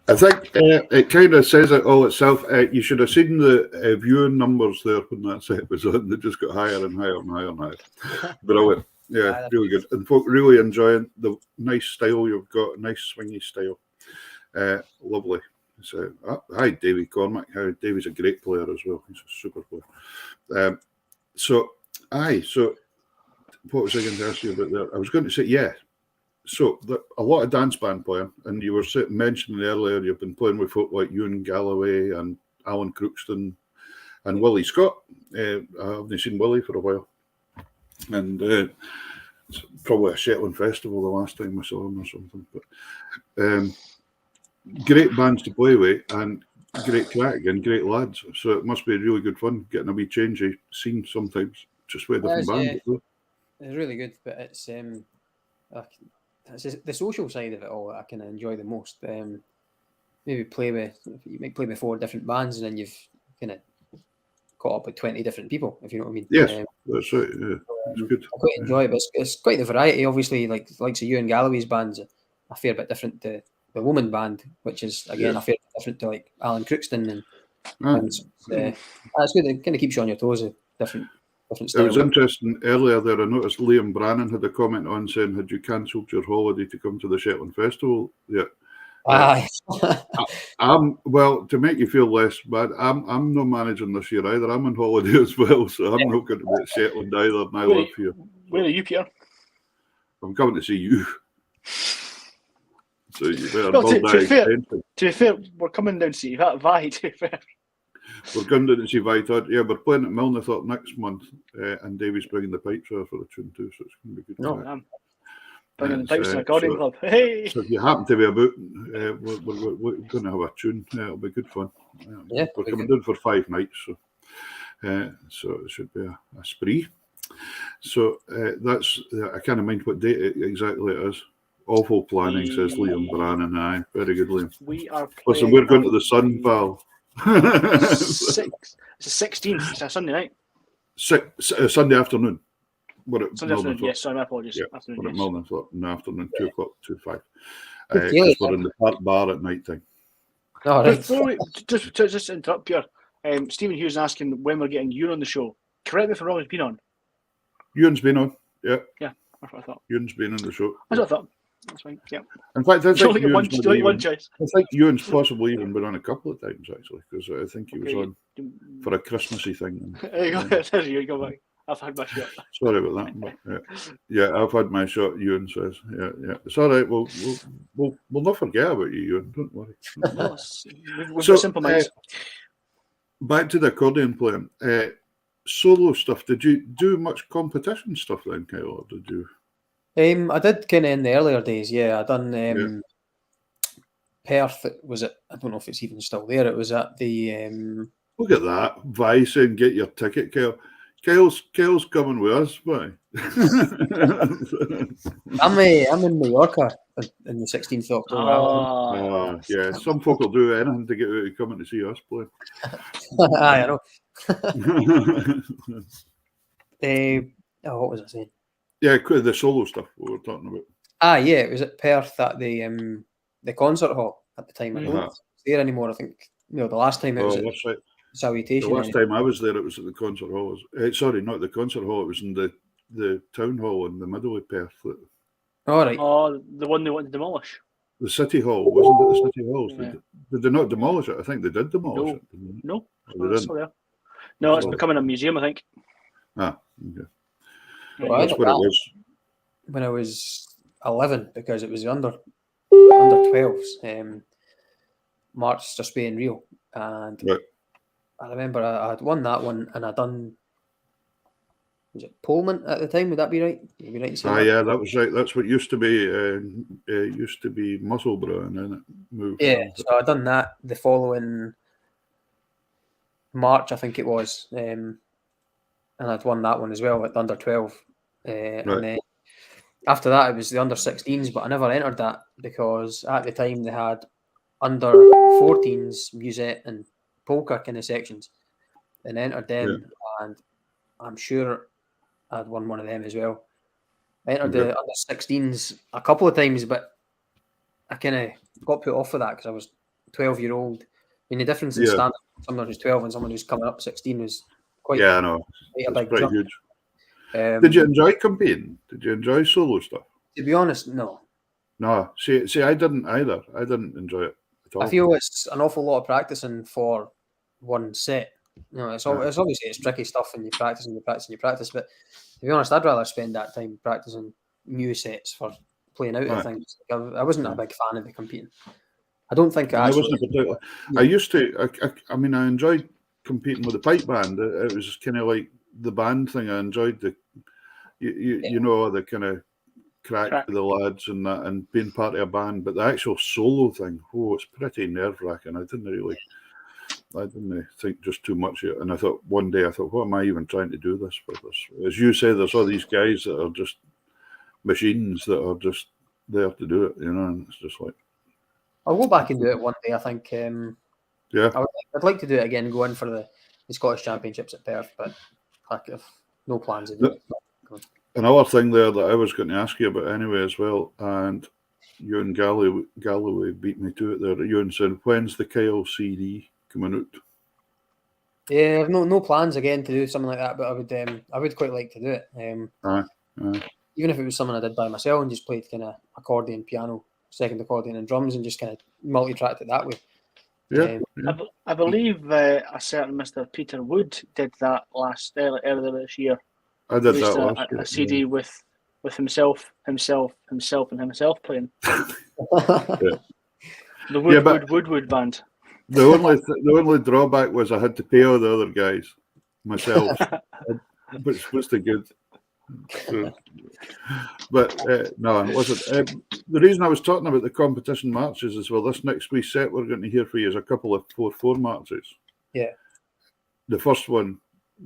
I think it kind of says it all itself. You should have seen the viewing numbers there when that set was on. They just got higher and higher and higher and higher. Brilliant. Yeah, really good. And folk really enjoying the nice style you've got, nice swingy style. Lovely. So, hi, Davy Cormack. Hi, Davy's a great player as well. He's a super player. So what was I going to ask you about there? I was going to say, yeah. So a lot of dance band playing, and you were mentioning earlier you've been playing with folk like Ewan Galloway and Alan Crookston and Willie Scott. I haven't seen Willie for a while, and it's probably a Shetland festival the last time I saw him or something. But great bands to play with and great crack and great lads. So it must be really good fun getting a wee change of scene sometimes, just with a different band.
It's really good, but it's the social side of it all that I kind of enjoy the most. Maybe you might play with 4 different bands, and then you've kind of caught up with 20 different people, if you know what I mean.
Yes, that's right. Yeah, it's good.
I quite enjoy it, but it's quite the variety. Obviously, like of Ewan Galloway's band's a fair bit different to the Woman band, which is again a fair bit different to like Alan Crookston, and it's good. It kind of keeps you on your toes. Different
It
styles.
was interesting earlier there. I noticed Liam Brannan had a comment on saying, "Had you cancelled your holiday to come to the Shetland Festival?" Yeah. Well, to make you feel less bad, I'm not managing this year either. I'm on holiday as well, so I'm not going to be at Shetland either, and I live here.
Where are you, Peter?
I'm coming to see you. So you better
No,
build that extension.
To be fair, we're coming down to see that Vi, to be fair.
We're going down to see Vitod. Yeah, we're playing at Milnathorpe next month, and Davey's bringing the pipes for the tune too, so it's going to be good.
No, bringing the pipes to the accordion club. Hey!
So if you happen to be about, we're going to have a tune. It'll be good fun. We're coming down for 5 nights, so it should be a spree. So that's I can't mind what date exactly it is. Awful planning, says Liam Brannan. Aye, very good, Liam.
We are.
Listen, we're going to the Sun, pal.
It's the 16th. It's a Sunday night.
Sunday afternoon.
Sunday afternoon. Yes, sorry, my apologies.
Yeah,
afternoon,
we're at Milnathorpe in the afternoon, 2 o'clock, 2:05.
We're
in the park bar at night time.
All right.
Just to interrupt, Pierre. Stephen Hughes asking when we're getting Ewan on the show. Correct me if I'm wrong. He's been on.
Ewan's been on. Yeah.
Yeah, that's what I thought.
Ewan's been on the show.
That's what I thought. That's fine. Yeah.
In fact, I think
one choice.
I think Ewan's possibly even been on a couple of times actually, because I think he was on for a Christmassy thing.
There you go. There you go. Back. I've had my shot.
Sorry about that. But, yeah, I've had my shot. Ewan says, yeah. It's all right. We'll not forget about you, Ewan. Don't worry.
No, we've got simple minds.
Back to the accordion playing. Solo stuff. Did you do much competition stuff then, Kyle, or did you?
I did kind of in the earlier days. Yeah, I done Perth. Was it? I don't know if it's even still there. It was at the.
Look at that, Vi saying, "Get your ticket, Kyle." Kyle's coming with us, boy.
I'm in Mallorca in the 16th of October.
Yeah, some folk will do anything to get out of coming to see us play.
I know. What was I saying?
Yeah, the solo stuff we were talking about.
Yeah, it was at Perth at the concert hall at the time. I don't know if it's there anymore. I think the last time it was
that's right.
Salutation.
The last time I was there, it was at the concert hall. Sorry, not the concert hall. It was in the town hall in the middle of Perth.
All right.
Oh, the one they want to demolish.
The city hall, wasn't it? The city hall. Yeah. Did they not demolish it? I think they did demolish it.
No,
they didn't.
There. No, it's becoming a museum, I think.
Ah, okay.
Well,
that's what it was.
When I was 11, because it was under 12s. March to Spain, Rio, and.
Right.
I remember I had won that one, and I done. Was it Pullman at the time? Would that be right? Would be right to say that?
Yeah, that was right. That's what used to be Musselburgh, and then it moved.
Yeah, so I done that the following March, I think it was, and I'd won that one as well at the under 12.
Right.
And then after that, it was the under 16s, but I never entered that because at the time they had under 14s, musette, and polka kind of sections, and entered them, and I'm sure I'd won one of them as well. I entered the under 16s a couple of times, but I kind of got put off for that because I was 12-year-old. I mean, the difference in standard, someone who's 12 and someone who's coming up 16 was quite
I know.
Quite a big jump.
Huge. Did you enjoy competing? Did you enjoy solo stuff?
To be honest, no.
No, see, I didn't either. I didn't enjoy it at all.
I feel it's an awful lot of practicing for one set. It's obviously it's tricky stuff, and you practice and you practice and you practice. But to be honest, I'd rather spend that time practicing new sets for playing out of things. I wasn't a big fan of the competing. I don't think I
wasn't particular. I used to. I mean, I enjoyed competing with the pipe band. It was kind of like the band thing. I enjoyed the the kind of crack with the lads and that, and being part of a band. But the actual solo thing, it's pretty nerve wracking. I didn't think just too much of it. And I thought one day, what am I even trying to do this for? As you say, there's all these guys that are just machines that are just there to do it, and it's just like.
I'll go back and do it one day, I think.
Yeah.
I'd like to do it again, go in for the Scottish Championships at Perth, but I've no plans of it.
Another thing there that I was going to ask you about anyway as well, and you and Galloway beat me to it there. You said, when's the Kyle CD coming out?
Yeah, I've no plans again to do something like that, but I would quite like to do it. Even if it was something I did by myself and just played kind of accordion, piano, second accordion and drums and just kind of multi-tracked it that way.
Yeah.
I believe a certain Mr. Peter Wood did that earlier this year.
I did that last year.
A CD with himself, and himself playing.
The
Wood band.
The only drawback was I had to pay all the other guys myself, but it's supposed to be good. So, but no, it wasn't. The reason I was talking about the competition matches is, well, this next wee set we're going to hear for you is a couple of 4/4 matches.
Yeah.
The first one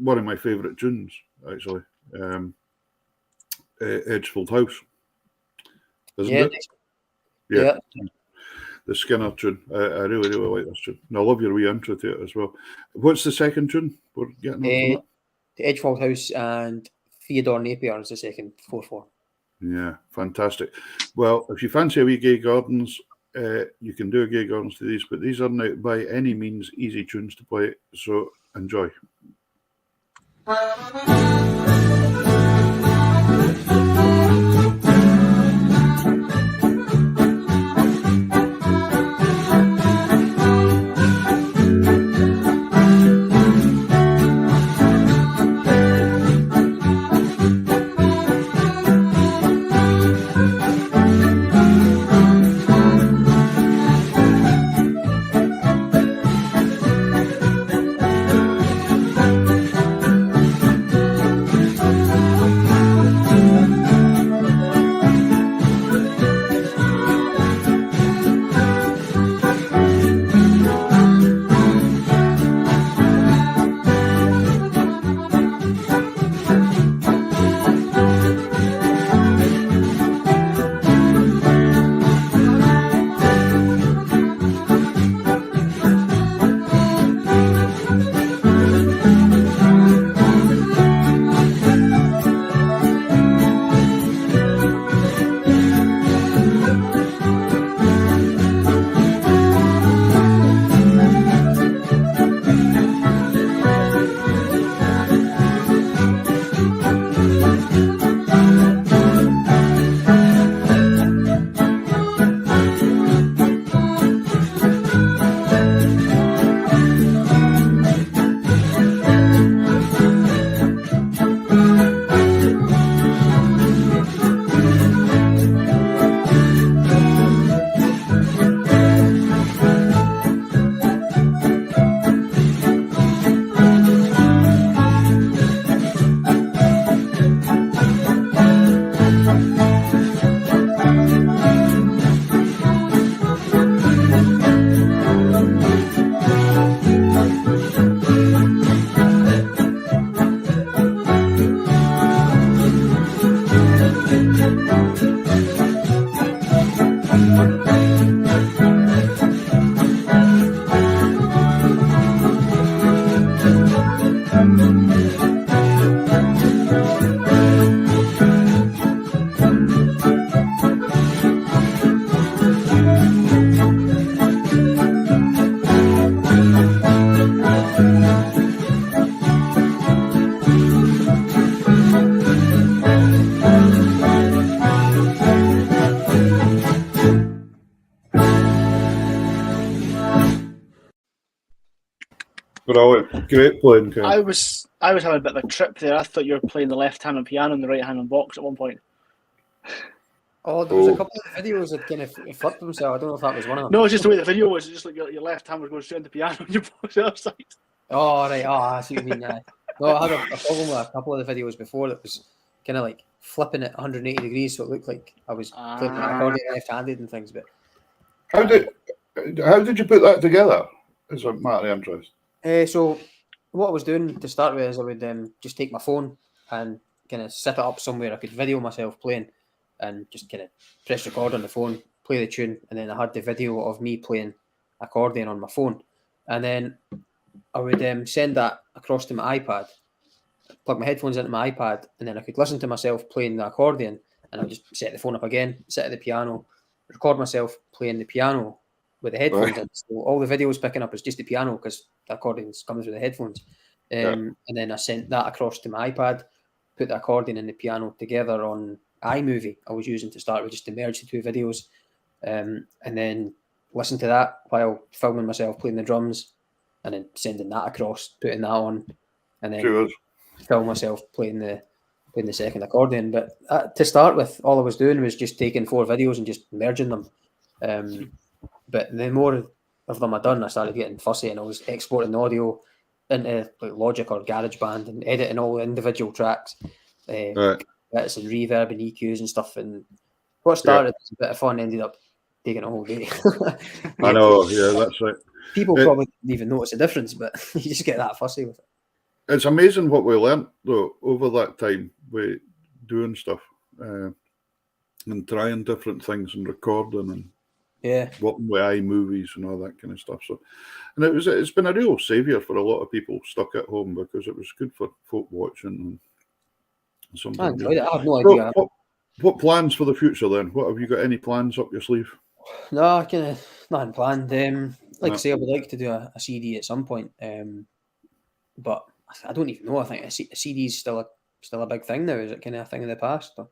of my favourite tunes, actually. Edgefield House. Isn't it? Yeah. The Skinner tune. I really, really like this tune. And I love your wee intro to it as well. What's the second tune we're getting on?
The Edgefield House and Theodore Napier is the second 4/4.
Yeah, fantastic. Well, if you fancy a wee Gay Gardens, you can do a Gay Gardens to these, but these are not by any means easy tunes to play, so enjoy. Brilliant. Great playing, Ken.
I was having a bit of a trip there. I thought you were playing the left hand on piano and the right hand on box at one point.
Oh, there was a couple of videos that kind of flipped themselves. I don't know if that was one of them.
No, it's just the way the video was. It's just like your left hand was going straight on the piano and your box the other side.
Oh, right. Oh, I see what you mean. No, I had a problem with a couple of the videos before that was kind of like flipping it 180 degrees, so it looked like I was playing the accordion left-handed and things. But
how did you put that together? Is a matter of interest.
So what I was doing to start with is I would just take my phone and kind of set it up somewhere I could video myself playing, and just kind of press record on the phone, play the tune, and then I had the video of me playing accordion on my phone, and then I would send that across to my iPad, plug my headphones into my iPad, and then I could listen to myself playing the accordion, and I would just set the phone up again, sit at the piano, record myself playing the piano with the headphones in. So all the video was picking up is just the piano because the accordion comes with the headphones. And then I sent that across to my iPad, put the accordion and the piano together on iMovie I was using to start with, just to merge the two videos, and then listen to that while filming myself playing the drums, and then sending that across, putting that on, and then film myself playing the second accordion. But to start with, all I was doing was just taking 4 videos and just merging them. But the more of them I'd done, I started getting fussy, and I was exporting the audio into like Logic or GarageBand and editing all the individual tracks, bits and reverb and EQs and stuff. And what started as a bit of fun ended up taking a whole day.
I know, that's right.
People probably didn't even notice the difference, but you just get that fussy with it.
It's amazing what we learnt though over that time with doing stuff and trying different things and recording and working with iMovies and all that kind of stuff. So, and it's been a real saviour for a lot of people stuck at home, because it was good for folk watching and something.
I enjoyed it. I have no idea.
What plans for the future then? What have you got? Any plans up your sleeve?
No, kind of nothing planned. Like I say, I would like to do a CD at some point, but I don't even know. I think a CD is still a big thing now. Is it kind of a thing of the past? Or?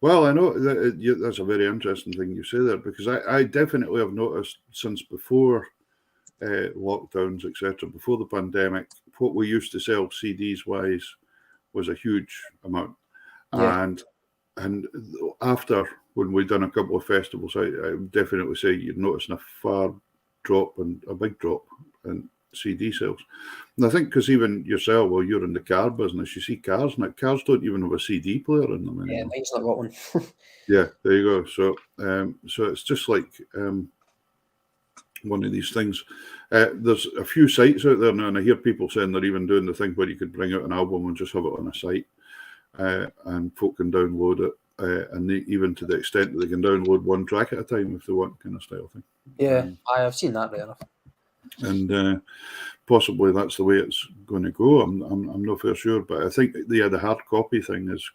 Well, I know that's a very interesting thing you say there, because I definitely have noticed since before lockdowns, etc., before the pandemic, what we used to sell CDs wise was a huge amount, and after when we'd done a couple of festivals, I would definitely say you'd noticed a big drop in CD sales. And I think because even yourself, well, you're in the car business, you see cars now. Cars don't even have a CD player in them anymore.
Yeah, mine's not got one.
Yeah, there you go. So, so it's just like one of these things. There's a few sites out there now, and I hear people saying they're even doing the thing where you could bring out an album and just have it on a site, and folk can download it, and even to the extent that they can download one track at a time if they want, kind of style thing.
Yeah, I have seen that right enough.
And possibly that's the way it's going to go. I'm not for sure, but I think the hard copy thing is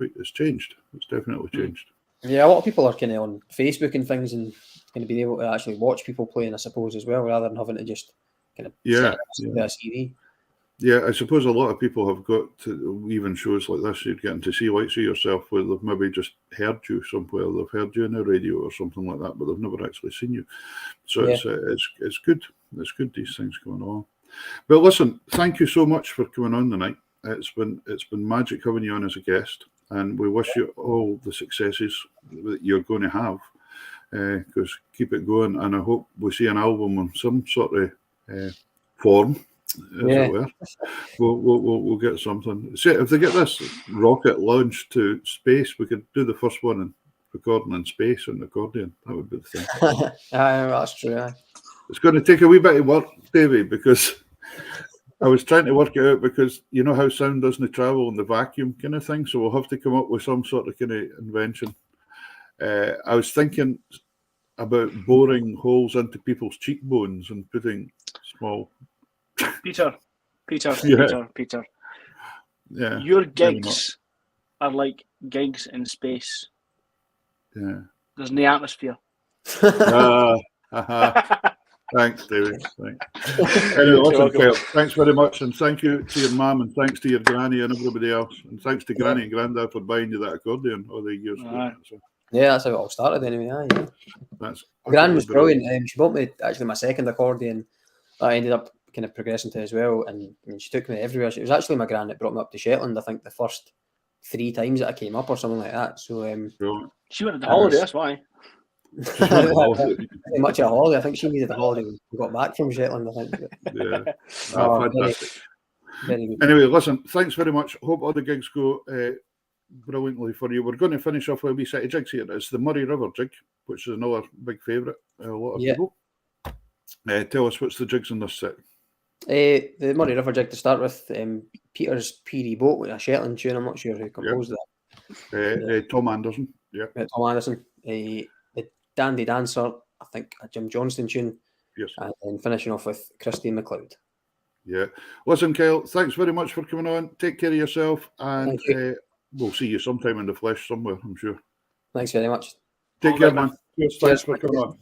it's changed. It's definitely changed.
Yeah, a lot of people are kind of on Facebook and things, and kind of being able to actually watch people playing, I suppose, as well, rather than having to just kind of set a CD. Yeah,
I suppose a lot of people have got to, even shows like this, you're getting to see likes of yourself where they've maybe just heard you somewhere, they've heard you on the radio or something like that, but they've never actually seen you. So it's good. It's good these things going on. But listen, thank you so much for coming on tonight. It's been magic having you on as a guest, and we wish you all the successes that you're going to have. Because keep it going, and I hope we see an album on some sort of form. As it were. We'll get something. See, if they get this rocket launched to space, we could do the first one in recording in space on the accordion. That would be the thing.
That's true.
It's going to take a wee bit of work, Davey, because I was trying to work it out, because you know how sound doesn't travel in the vacuum kind of thing. So we'll have to come up with some sort of kind of invention. I was thinking about boring holes into people's cheekbones and putting small.
Peter.
Yeah.
Your gigs are like gigs in space.
Yeah.
There's no atmosphere.
Thanks, David. Thanks. Anyway, listen, Kyle, thanks very much, and thank you to your mum, and thanks to your granny and everybody else, and thanks to Granny and Grandad for buying you that accordion all the years ago. So.
Yeah, that's how it all started anyway. Yeah.
That's
Gran was brilliant. She bought me actually my second accordion. I ended up kind of progressing to as well, and she took me everywhere. It was actually my gran that brought me up to Shetland, I think the first 3 times that I came up or something like that. So
she went on the holiday, that's why.
Much of a holiday. I think she needed a holiday when we got back from Shetland, I think.
Yeah. Fantastic. Very good. Anyway, listen, thanks very much. Hope all the gigs go brilliantly for you. We're going to finish off with a wee set of jigs here. It's the Murray River jig, which is another big favourite. A lot of people. Tell us what's the jigs in this set.
The Murray River jig to start with, Peter's Peary Boat with a Shetland tune. I'm not sure who composed that.
Tom Anderson. Yeah.
Tom Anderson. The Dandy Dancer, I think a Jim Johnston tune.
Yes.
And then finishing off with Christine McLeod.
Yeah. Listen, Kyle, thanks very much for coming on. Take care of yourself, and we'll see you sometime in the flesh somewhere, I'm sure.
Thanks very much.
Take care, man. Cheers. Thanks for coming on.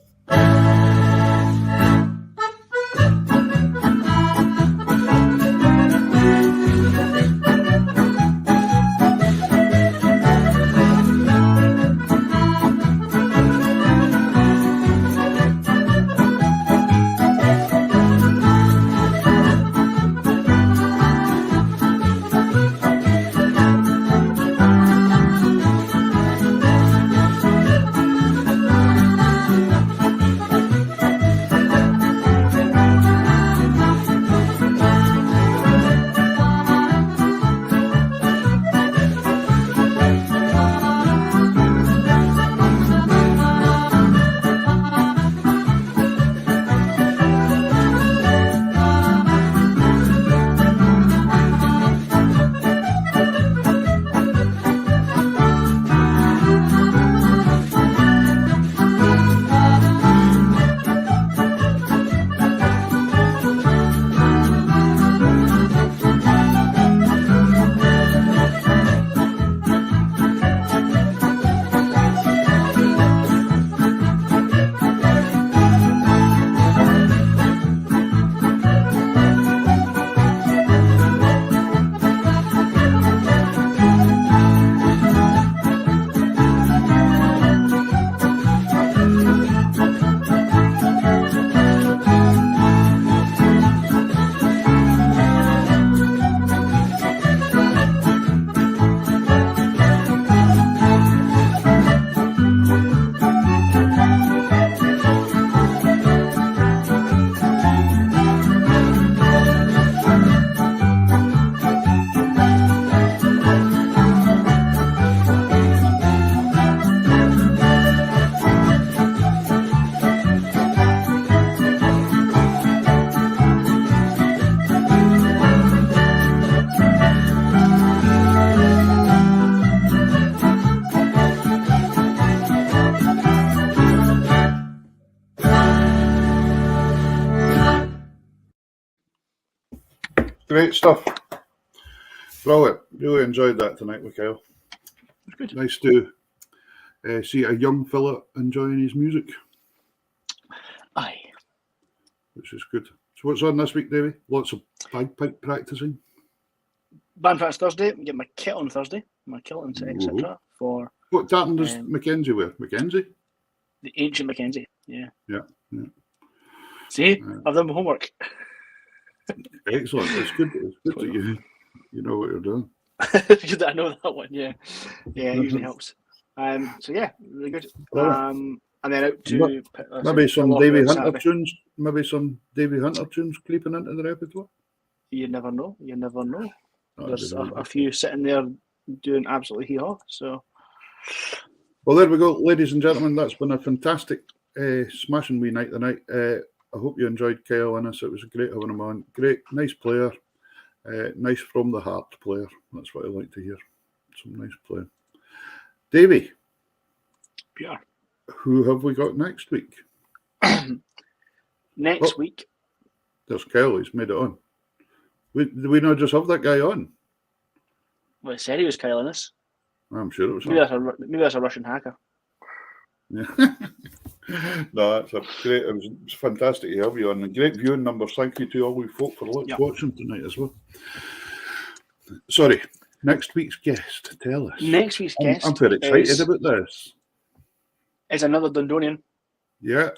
Great stuff. Brilliant. Really enjoyed that tonight, Mikhail.
Good.
Nice to see a young fella enjoying his music.
Aye.
Which is good. So what's on this week, Davey? Lots of bagpipe practicing?
Band practice Thursday. Get my kit on Thursday. My kilt, etc. For
what tartan does Mackenzie wear? Mackenzie?
The ancient Mackenzie. Yeah.
Yeah.
See, I've done my homework.
Excellent. It's good. It's good that you know what you're doing.
I know that one. Yeah. It usually helps. So yeah, really good. And then out to
maybe some Davey Hunter tunes. Maybe some Davey Hunter tunes creeping into the repertoire.
You never know. There's a few sitting there doing absolutely hee-haw. So,
well, there we go, ladies and gentlemen. That's been a fantastic, smashing wee night tonight. I hope you enjoyed Kyle and us. It was great having him on. Great, nice player. Nice from the heart player. That's what I like to hear. Some nice play. Davey.
Yeah.
Who have we got next week?
Next week.
There's Kyle. He's made it on. Do we not just have that guy on?
Well, it said he was Kyle in this.
I'm sure it was.
Maybe that's a Russian hacker.
Yeah. No, that's great. It was fantastic to have you on. Great viewing numbers. Thank you to all we folk for watching tonight as well. Sorry, next week's guest. Tell us.
Next week's guest.
I'm very excited about this.
Is another Dundonian.
Yeah.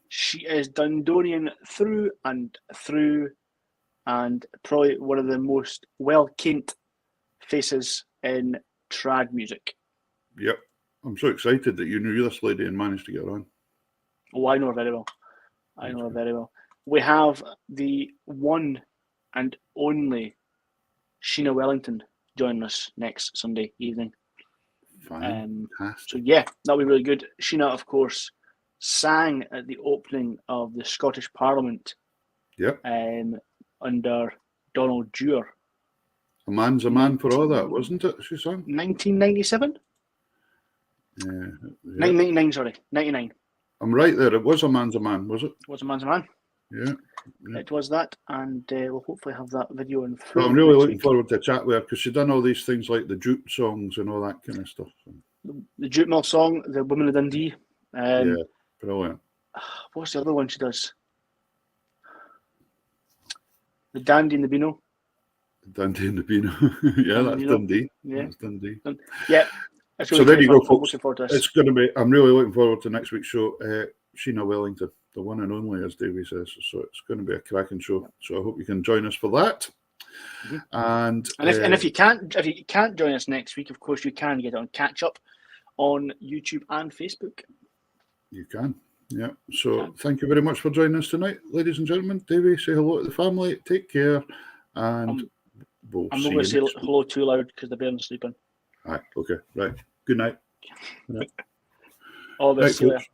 She is Dundonian through and through, and probably one of the most well-kent faces in trad music.
Yep. I'm so excited that you knew this lady and managed to get her on.
Oh, I know her very well. We have the one and only Sheena Wellington joining us next Sunday evening.
Fantastic.
So yeah, that'll be really good. Sheena, of course, sang at the opening of the Scottish Parliament.
Yep.
Under Donald Dewar.
A man's a man for all that, wasn't it? She sang.
1997?
Yeah.
1999, sorry. 99.
I'm right there. It was a man, was it?
Was a man's a man.
Yeah.
It was that, and we'll hopefully have that video in full.
Well, I'm really looking forward to chat with her because she done all these things like the jute songs and all that kind of stuff.
The Jute Mill song, The Woman of Dundee.
Yeah, brilliant.
What's the other one she does? The Dandy and the Beano.
Dundee and the Beano. Yeah, that's Dundee.
Yeah.
That's Dundee.
Yeah. It's really
so there you go,
fun.
folks.
I'm looking forward to this.
It's going to be. I'm really looking forward to next week's show. Sheena Wellington, the one and only, as Davey says. So it's going to be a cracking show. So I hope you can join us for that.
Mm-hmm.
And
if you can't join us next week, of course you can get on catch up on YouTube and Facebook.
You can. Yeah. So thank you very much for joining us tonight, ladies and gentlemen. Davey, say hello to the family. Take care, and we'll
I'm
see
not
you
going to say
next week.
hello too loud because they're barely sleeping.
All right. Okay. Right. Good night.
All this.
Right, folks.